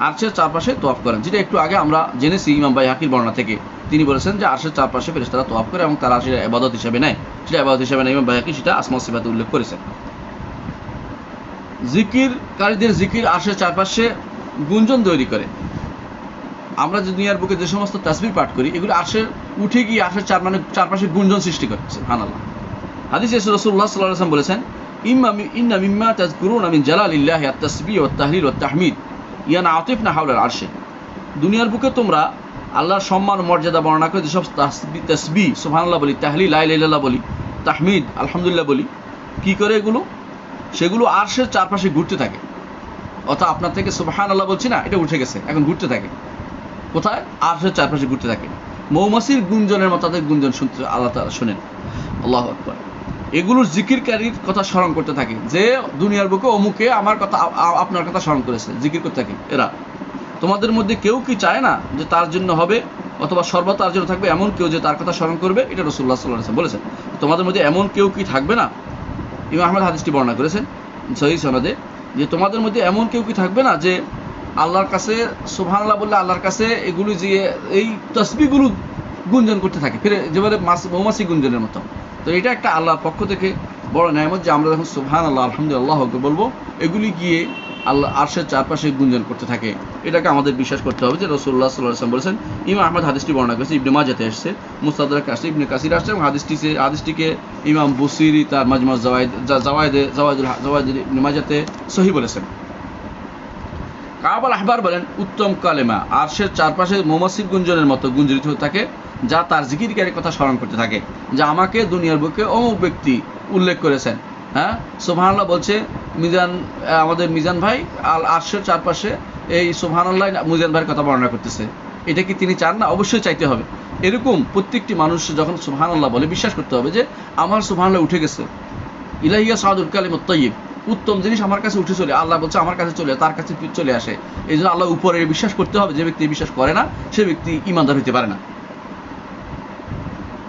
আরশের চারপাশে তওয়াফ করেন, যেটা একটু আগে আমরা জেনেছি ইমাম বাইহাকির বর্ণনা থেকে। তিনি বলেছেন যে আরশের চারপাশে ফেরেশতারা তওয়াফ করে এবং তারা আরশের ইবাদত হিসেবে নেয়, সেটা ইবাদত হিসেবে নেয়। ইমাম বাইহাকি সেটা আসমা ওয়া সিফাতে উল্লেখ করেছেন। জিকিরকারীদের জিকির আরশের চারপাশে গুঞ্জন তৈরি করে। আমরা যে দুনিয়ার বুকে যে সমস্ত তাসবিহ পাঠ করি এগুলো আরশের উঠে গিয়ে আরশের চারপাশে গুঞ্জন সৃষ্টি করে। সুবহানাল্লাহ। হাদিসে রাসূলুল্লাহ সাল্লাল্লাহু আলাইহি ওয়াসাল্লাম বলেছেন, ইন্না মিম্মা তাযকুরুনা মিন জালালিল্লাহি আত-তাসবিহ ওয়াত তাহলিল ওয়াত তাহমিদ ইয়ানআতিফনা হাওলাল আরশে, দুনিয়ার বুকে তোমরা আল্লাহর সম্মান মর্যাদা বর্ণনা করে যেসব তাসবিহ সুবহানাল্লাহ বলি, তাহলিল লা ইলাহা ইল্লাল্লাহ বলি, তাহমিদ আলহামদুলিল্লাহ বলি, কি করে এগুলো? সেগুলো আরশের চারপাশে ঘুরতে থাকে। অর্থাৎ আপনার থেকে সুবহানাল্লাহ বলছি না, এটা উঠে গেছে, এখন ঘুরতে থাকে। কোথায়? আরশের চারপাশে ঘুরতে থাকে। মৌমাছির গুঞ্জনের মতো তাদের গুঞ্জন শুনতে আল্লাহ তাআলা শুনেন। আল্লাহু আকবার। এগুলোর জিকিরকারীর কথা স্মরণ করতে থাকে যে দুনিয়ার বুকে অমুকে আমার কথা, আপনার কথা স্মরণ করেছে, জিকির করতে থাকে এরা। তোমাদের মধ্যে কেউ কি চায় না যে তার জন্য হবে অথবা সর্বদা তার জন্য থাকবে এমন কেউ যে তার কথা স্মরণ করবে? এটা রাসূলুল্লাহ সাল্লাল্লাহু আলাইহি ওয়াসাল্লাম বলেছেন। তোমাদের মধ্যে এমন কেউ কি থাকবে না? ইমাম আহমদ হাদিসটি বর্ণনা করেছেন সহিহ সনদে, যে তোমাদের মধ্যে এমন কেউ কি থাকবে না যে আল্লাহর কাছে সুবহানাল্লাহ বললে আল্লাহর কাছে এগুলো যে এই তাসবিহগুলো গুঞ্জন করতে থাকে, ফিরে যেভাবে মৌমাছি গুঞ্জনের মতো। তো এটা একটা আল্লাহর পক্ষ থেকে বড় নেয়ামত যে আমরা যখন সুবহানাল্লাহ আলহামদুলিল্লাহ বলবো এগুলি গিয়ে আল্লাহ আরশের চারপাশে গুঞ্জন করতে থাকে। এটাকে আমাদের বিশ্বাস করতে হবে যে রাসূলুল্লাহ সাল্লাল্লাহু আলাইহি ওয়াসাল্লাম বলেছেন। ইমাম আহমদ হাদিসটি বর্ণনা করেছে, ইবনে মাজাতে এসেছে, মুস্তাদরাক আসছে, ইবনে কাসির আসছে এবং হাদিসটিকে ইমাম বুসিরি তার মাজমা জাওয়ায়েদ ইবনে মাজাতে সহিহ বলেছেন। কাব আল আহবার বলেন, উত্তম কালেমা আরশের চারপাশে মৌমাছির গুঞ্জনের মতো গুঞ্জরিত হতে থাকে, যা তার জিকিরকারীর কথা স্মরণ করতে থাকে, যা আমাকে দুনিয়ার বুকে অমুক ব্যক্তি উল্লেখ করেছেন। হ্যাঁ, সুবহানাল্লাহ বলছে আমাদের মিজান ভাই আরশের চারপাশে এই সুবহানাল্লাহ মিজান ভাইয়ের কথা বর্ণনা করতেছে। এটা কি তিনি চান না? অবশ্যই চাইতে হবে। এরকম প্রত্যেকটি মানুষ যখন সুবহানাল্লাহ বলে বিশ্বাস করতে হবে যে আমার সুবহানাল্লাহ উঠে গেছে। ইলাহিয়া সাদুল কালিমুত তাইয়্যিব, উত্তম জিনিস আমার কাছে উঠে চলে, আল্লাহ বলছে আমার কাছে চলে, তার কাছে চলে আসে। এই জন্য আল্লাহ উপরে বিশ্বাস করতে হবে। যে ব্যক্তি বিশ্বাস করে না সে ব্যক্তি ঈমানদার হতে পারে না।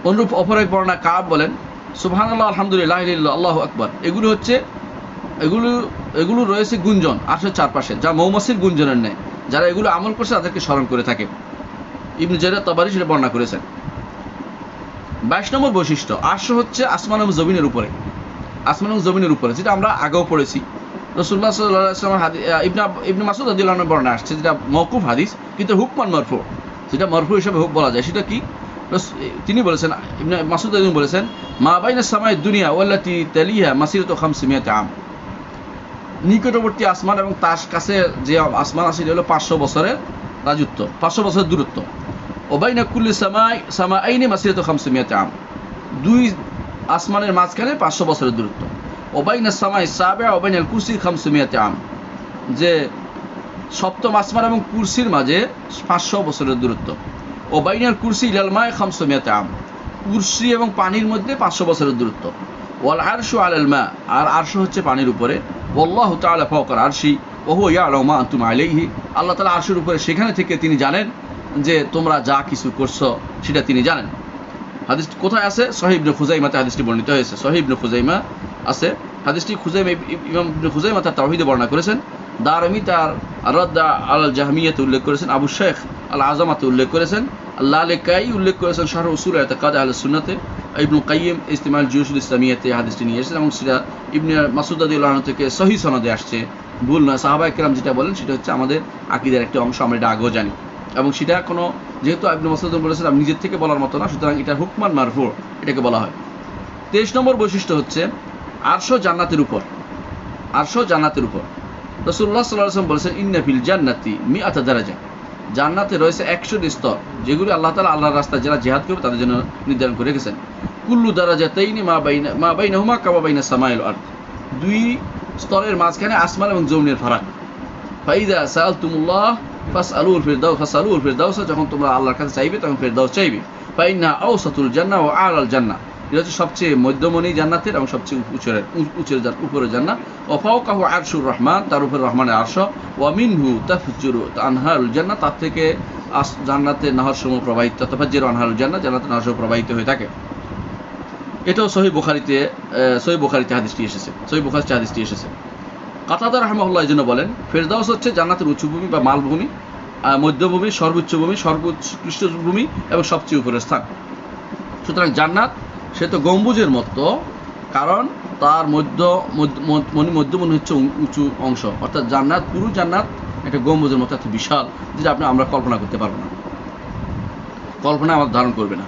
অনুরূপ অপর এক বর্ণনা কাব বলেন, সুবহানাল্লাহ আলহামদুলিল্লাহ লা ইলাহা ইল্লাল্লাহ আল্লাহু আকবার, এগুলো রয়েছে গুঞ্জন আরশের চারপাশে, যা মৌমাছির গুঞ্জনের নেয়। যারা এগুলো আমল করছে তাদেরকে স্মরণ করে থাকে। ইবনে জারির তাবারি সেটা বর্ণনা করেছেন। 22 নম্বর বৈশিষ্ট্য, আরশ হচ্ছে আসমান এবং জমিনের উপরে, আসমান এবং জমিনের উপরে, যেটা আমরা আগেও পড়েছি। রাসূলুল্লাহ সাল্লাল্লাহু আলাইহি ওয়াসাল্লাম ইবনে মাসউদ রাদিয়াল্লাহু আনহু বর্ণনা আসছে, যেটা মওকুফ হাদিস কিন্তু হুকমান মারফু, যেটা মারফু হিসেবে বলা যায়, সেটা কি? তিনি বলেছেন, ইবনে মাসউদ রাদিয়াল্লাহু বলেছেন, মা বাইনা সামাই দুনিয়া ওয়াল্লাতি তালিহা মাসিরাতু 500 আম, নিকটবর্তী আসমান এবং তার কাছে যে আসমান আছে এটা হলো 500 বছরের রাজত্ব, 500 বছরের দূরত্ব। ওবাইনা কুল্লি সামাইনি মাসিরাতু 500 আম, দুই আসমানের মাঝখানে 500 বছরের দূরত্ব। ওবাইনা সামাই সাবিআ ওবাইনাল কুরসি 500 আম, যে সপ্তম আসমান এবং কুরসির মাঝে 500 বছরের দূরত্ব। ওবাইনাল কুরসি ইলাল মাই 500 আম, কুরসি এবং পানির মধ্যে 500 বছরের দূরত্ব। ওয়াল আরশু আলাল মা, আর আরশ হচ্ছে পানির উপরে। ওয়াল্লাহু তাআলা ফাওকাল আরশি ওয়া হুয়া ইয়ালামু মা আনতুম আলাইহি, আল্লাহ তাআলা আরশের উপরে, সেখানে থেকে তিনি জানেন যে তোমরা যা কিছু করছো সেটা তিনি জানেন। হাদিস কোথায় আছে? সহিহ ইবনে খুজাইমাতে হাদিসটি বর্ণিত হয়েছে। সহিহ ইবনে খুজাইমা আছে হাদিসটি, ইমাম ইবনে খুজাইমা তার তাওহীদে বর্ণনা করেছেন, দারমি তার রাদ আল জাহমিয়াতে উল্লেখ করেছেন, আবু শেখ আল আযমাতে উল্লেখ করেছেন, লালেকাই উল্লেখ করেছেন শারহ উসুল ইতিকাদ আহলে সুন্নাতে, ইবনুল কাইয়িম ইজতিমাউল জুয়ুশুল ইসলামিয়াতে হাদিসটি নিয়ে এসেছেন, এবং সেটা ইবনে মাসউদ রাদিয়াল্লাহু আনহু থেকে সহিহ সনদে আসছে, ভুল নয়। সাহাবায়ে কেরাম যেটা বলেন সেটা হচ্ছে আমাদের আকীদার একটা অংশ, আমরা এটা আগেও জানি, এবং সেটা কোনো, যেহেতু ইবনে মাসউদ বলেছেন আমি নিজের থেকে বলার মতো না, সুতরাং এটা হুকমান মারফু এটাকে বলা হয়। 23 নম্বর বৈশিষ্ট্য হচ্ছে আরশ জান্নাতের উপর, আরশ জান্নাতের উপর। রাসূলুল্লাহ সাল্লাল্লাহু আলাইহি ওয়াসাল্লাম বলেছেন, ইন্না ফিল জান্নাতি মিআতা দারাজা, জান্নাতে রয়েছে 100 স্তর, যেগুলি আল্লাহ তাআলা আল্লাহর রাস্তায় যারা জিহাদ করবে তাদের জন্য নির্ধারণ করে রেখেছেন। কুল্লু দারাজাতাইনি মা বাইনাহুমা কামা বাইনা সামাই ওয়াল আরদ, দুই স্তরের মাঝখানে আসমান এবং জমিনের ফারাক। ফাইদা সাআলতুমুল্লাহ ফাসআলুল ফিরদাউস, যখন তোমরা আল্লাহর কাছে চাইবে তখন ফিরদাউস চাইবে। ফাইন্না আওসাতুল জান্নাহ ওয়া আলাল জান্নাহ, এটা হচ্ছে সবচেয়ে মধ্যমণি জান্নাতের এবং সবচেয়ে উপরের জান্নাত। ওয়া ফাওকাহু আরশুর রহমান, তার উপরে রহমানের আরশ। ওয়া মিনহু তাফজুরু আনহারুল জান্নাহ, তার থেকে জান্নাতের নহরসমূহ প্রবাহিত, তাফাজ্জুরু আনহারুল জান্নাহ, জান্নাতের নহরসমূহ প্রবাহিত হয়ে থাকে। এটাও সহিহ বুখারীতে হাদিসটি এসেছে, সহিহ বুখারীতে হাদিসটি এসেছে। কাতাদা রাহিমাহুল্লাহ এই জন্য বলেন, ফেরদাউস হচ্ছে জান্নাতের উচ্চভূমি বা মালভূমি, মধ্যভূমি, সর্বোচ্চ ভূমি, সর্বোৎকৃষ্ট ভূমি এবং সবচেয়ে উপরের স্থান। সুতরাং জান্নাত সে তো গম্বুজের মতো, কারণ তার মধ্যমণি হচ্ছে উঁচু অংশ, অর্থাৎ জান্নাত, পুরো জান্নাত একটা গম্বুজের মতো এত বিশাল, যেটা আমরা কল্পনা করতে পারবো না, কল্পনা আমাদের ধারণ করবে না।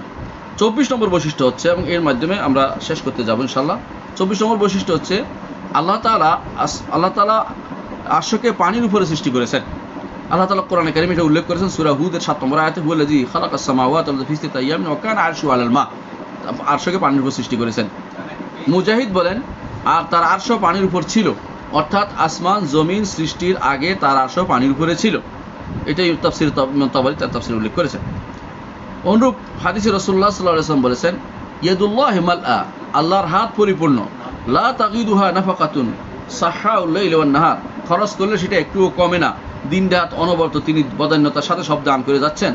24 নম্বর বৈশিষ্ট্য হচ্ছে, এবং এর মাধ্যমে আমরা শেষ করতে যাবো ইনশাআল্লাহ। 24 নম্বর বৈশিষ্ট্য হচ্ছে আল্লাহ তাআলা আরশকে পানির উপরে সৃষ্টি করেছেন। আল্লাহ তাআলা কোরআনে কারীমে এটা উল্লেখ করেছেন সূরা হুদের 7 নম্বর আয়াতে, হুয়াল্লাযী খালাকাস সামাওয়াতি ওয়াল আরদা ফি সিত্তাতি আইয়ামিন ওয়া কানা আরশুহু আলাল মা, আরশকে পানির উপর সৃষ্টি করেছেন। মুজাহিদ বলেন, আর তার আরশ পানির উপর ছিল, অর্থাৎ আসমান জমিন সৃষ্টির আগে তার আরশ পানির উপরে ছিল। এটাই তাফসীর তাবারী তার তাফসীরে উল্লেখ করেছেন। অনুরূপ হাদিসে রাসূলুল্লাহ সাল্লাল্লাহু আলাইহি ওয়াসাল্লাম বলেছেন, ইয়াদুল্লাহি মালআ, আল্লাহর হাত পরিপূর্ণ, লা তাগিদুহা নাফাকাতুন সাহাউল লাইলি ওয়ান নাহার, খরচ করলে সেটা একটুও কমে না, দিন রাত অনবরত তিনি বদান্যতার সাথে সব দান করে যাচ্ছেন।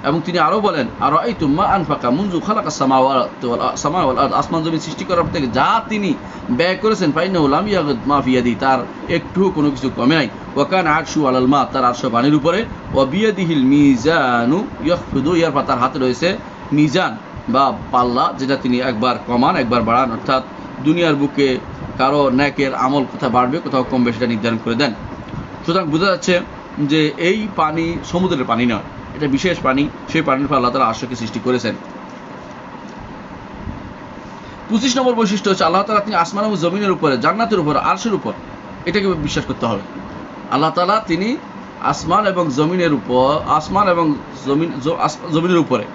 এবং তিনি আরো বলেন, আরাআইতুম মা আনফাকা মুনযু খালাকাস সামাওয়াতি ওয়াল আরদ, আসমান জমি সৃষ্টি করার থেকে যা তিনি ব্যয় করেছেন, ফাইন্নাহু লাম ইয়াগদ মা ফি ইয়াদি, তার একটু কোনো কিছু কমে নাই। ওয়া কানা আরশু আলাল মা, তার আরশ পানির উপরে। ওয়া বিয়াদিহিল মিজানু ইয়াখফিদু, ইয়ার পর তার হাতে রয়েছে মিজান বা পাল্লা, যেটা তিনি একবার কমান একবার বাড়ান, অর্থাৎ দুনিয়ার বুকে কারো নেকের আমল কোথাও বাড়বে কোথাও কমবে সেটা নির্ধারণ করে দেন। সুতরাং বোঝা যাচ্ছে যে এই পানি সমুদ্রের পানি নয়, এটা বিশেষ পানি, সেই পানির উপর আল্লাহ তাআলা আরশকে সৃষ্টি করেছেন। 25 নম্বর বৈশিষ্ট্য হচ্ছে আল্লাহ তাআলা তিনি আসমান এবং জমিনের উপরে, জান্নাতের উপর, আরশের উপর, এটাকে বিশ্বাস করতে হবে। আল্লাহ তাআলা তিনি আসমান এবং জমিনের উপর, আসমান এবং জমিনের উপরে,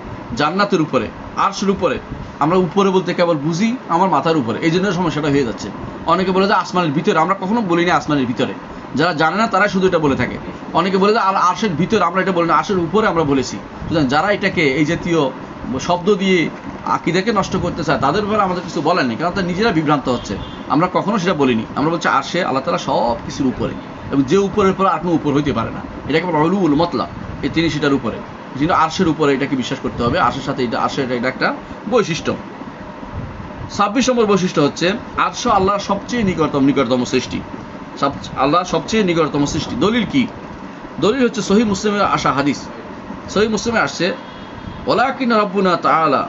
জান্নাতের উপরে, আরশের উপরে। আমরা উপরে বলতে কেবল বুঝি আমার মাথার উপরে, এই জন্য সমস্যাটা হয়ে যাচ্ছে। অনেকে বলে যে আসমানের ভিতরে, আমরা কখনো বলি না আসমানের ভিতরে, যারা জানে না তারা শুধু এটা বলে থাকে। অনেকে বলে যে আরশের ভিতরে, আমরা এটা বলি না, আরশের উপরে আমরা বলেছি। সুতরাং যারা এটাকে এই জাতীয় শব্দ দিয়ে আকীদাকে নষ্ট করতে চায় তাদের ব্যাপারে আমাদের কিছু বলার নেই, কারণ তারা নিজেরা বিভ্রান্ত হচ্ছে। আমরা কখনো সেটা বলিনি, আমরা বলছি আরশে আল্লাহ তাআলা সব কিছুর উপরে, এবং যে উপরের পর আর কোনো উপর হইতে পারে না, এটাকে উলুল মতলা, তিনি সেটার উপরে, যিনি আরশের উপরে, এটাকে বিশ্বাস করতে হবে। আরশের সাথে এটা, আরশের এটা একটা বৈশিষ্ট্য। 26 নম্বর বৈশিষ্ট্য হচ্ছে আরশ আল্লাহর সবচেয়ে নিকটতম সৃষ্টি, আল্লাহর সবচেয়ে নিকটতম সৃষ্টি। দলিল কি? দলিল হচ্ছে সহিহ মুসলিমে আসা হাদিস। সহিহ মুসলিমে আসছে, ওয়ালাকিন রাব্বুনা তাআলা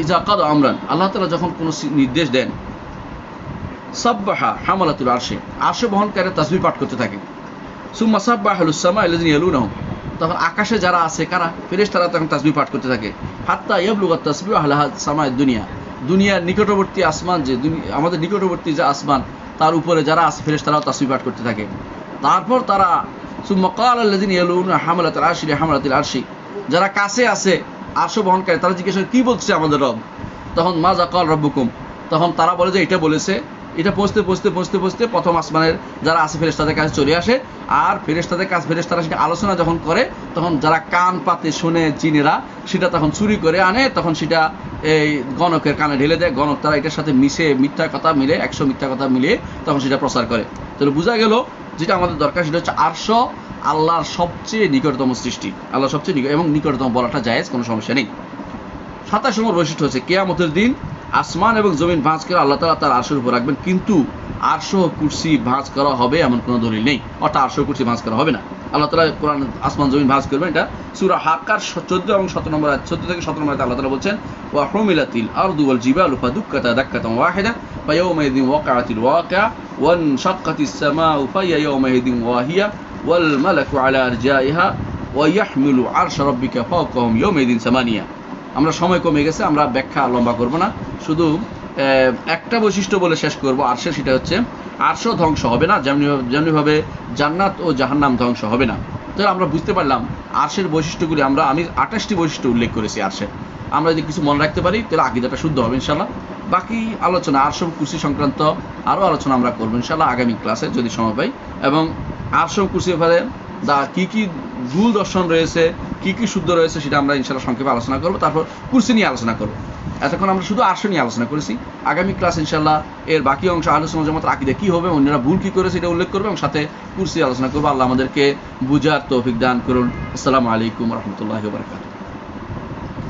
ইযা কাদা আমরান, আল্লাহ তাআলা যখন কোনো নির্দেশ দেন, সাব্বাহা হামালাতুল আরশে, আরশে বহনকারী তাসবিহ পাঠ করতে থাকে। সুম্মা সাব্বাহুস সামা আল্লাযিনা ইয়ালুনাহুম, তখন আকাশে যারা আছে কারা, ফেরেশতারা তখন তাসবিহ পাঠ করতে থাকে। হাত্তা ইয়াবলুগা তাসবিহু আহলাহা সামা'দ দুনিয়া, দুনিয়ার নিকটবর্তী আসমান, যে আমাদের নিকটবর্তী যে আসমান তার উপরে যারা আছে ফেরেশতারাও তাসবিহ পাঠ করতে থাকে। তারপর তারা সুম্মা ক্বালা আল্লাযিনা ইয়ালুনা হামালাতুল আরশি লিহামালাতিল আরশি, যারা কাছে আছে আরশ বহনকারী তারা জিজ্ঞেস করে কি বলছে আমাদের রব, তখন মাযা ক্বাল রাব্বুকুম, তখন তারা বলে যে এটা বলেছে। এটা পৌঁছতে প্রথম আসমানের যারা আছে ফেরেশতাদের কাছে চলে আসে, আর ফেরেশতারা সেটা আলোচনা যখন করে তখন যারা কান পাতে শোনে জিনেরা সেটা তখন চুরি করে আনে, তখন সেটা এই গণকের কানে ঢেলে দেয়। গণক তারা এটার সাথে মিশে মিথ্যা কথা মিলে 100 মিথ্যা কথা মিলিয়ে তখন সেটা প্রচার করে। তাহলে বোঝা গেল যেটা আমাদের দরকার সেটা হচ্ছে আরশ আল্লাহর সবচেয়ে নিকটতম সৃষ্টি, আল্লাহ সবচেয়ে নিকট, এবং নিকটতম বলাটা জায়েজ, কোনো সমস্যা নেই। 27 নম্বর বৈশিষ্ট্য হচ্ছে কিয়ামতের দিন আসমান এবং জমিন ভাঁজ করে আল্লাহ তাআলা তার আরশের উপর রাখবেন, কিন্তু আরশ কুরসি ভাঁজ করা হবে এমন কোনো দলিল নেই, অর্থাৎ আরশ কুরসি ভাঁজ করা হবে না। আল্লাহ তাআলা কোরআন আসমান জমিন ভাঁজ করবেন, এটা সূরা হাক্কার 14 এবং 17 নম্বর আয়াত, 14 থেকে 17 নম্বর আয়াতে আল্লাহ তাআলা বলছেন ওয়া হুমিলাতিল আরদু ওয়াল জিবালু ফাদুক্কাতা দাক্কাতান ওয়াহিদা ফায়াওমাইযিন ওয়াকাআতিল ওয়াকিআ ওয়ানশাক্কাতিস সামাউ ফাহিয়া ইয়াওমাইযিন ওয়াহিয়া ওয়াল মালাকু আলা আরজাইহা ওয়া ইয়াহমিলু আরশা রাব্বিকা ফাওকাহুম ইয়াওমাইযিন সামানিয়া। আমরা সময় কমে গেছে, আমরা ব্যাখ্যা লম্বা করব না, শুধু একটা বৈশিষ্ট্য বলে শেষ করব আরশের, সেটা হচ্ছে আরশ ধ্বংস হবে না, যেমনিভাবে জান্নাত ও জাহান্নাম ধ্বংস হবে না। তো আমরা বুঝতে পারলাম আরশের বৈশিষ্ট্যগুলি, আমি 28টি বৈশিষ্ট্য উল্লেখ করেছি আরশের। আমরা যদি কিছু মনে রাখতে পারি তাহলে আকীদাটা শুদ্ধ হবে ইনশাআল্লাহ। বাকি আলোচনা আরশ কুরসি সংক্রান্ত আরও আলোচনা আমরা করবো ইনশাআল্লাহ আগামী ক্লাসে যদি সময় পাই। এবং আরশ কুরসির ব্যাপারে কি কি ভুল দর্শন রয়েছে, কি কি শুদ্ধ রয়েছে সেটা আমরা ইনশাআল্লাহ সংক্ষেপে আলোচনা করব। তারপর কুরসি নিয়ে আলোচনা করব। এতক্ষণ আমরা শুধু আরশ নিয়ে আলোচনা করেছি। আগামী ক্লাস ইনশাআল্লাহ এর বাকি অংশ আহলুস সুন্নাহ ওয়াল জামাতের আকীদা কি হবে, অন্যরা ভুল কি করেছে এটা উল্লেখ করবে, এবং সাথে কুরসি আলোচনা করব। আল্লাহ আমাদেরকে বুঝার তৌফিক দান করুন। আসসালামু আলাইকুম ওয়া রাহমাতুল্লাহি ওয়া বারাকাতুহু।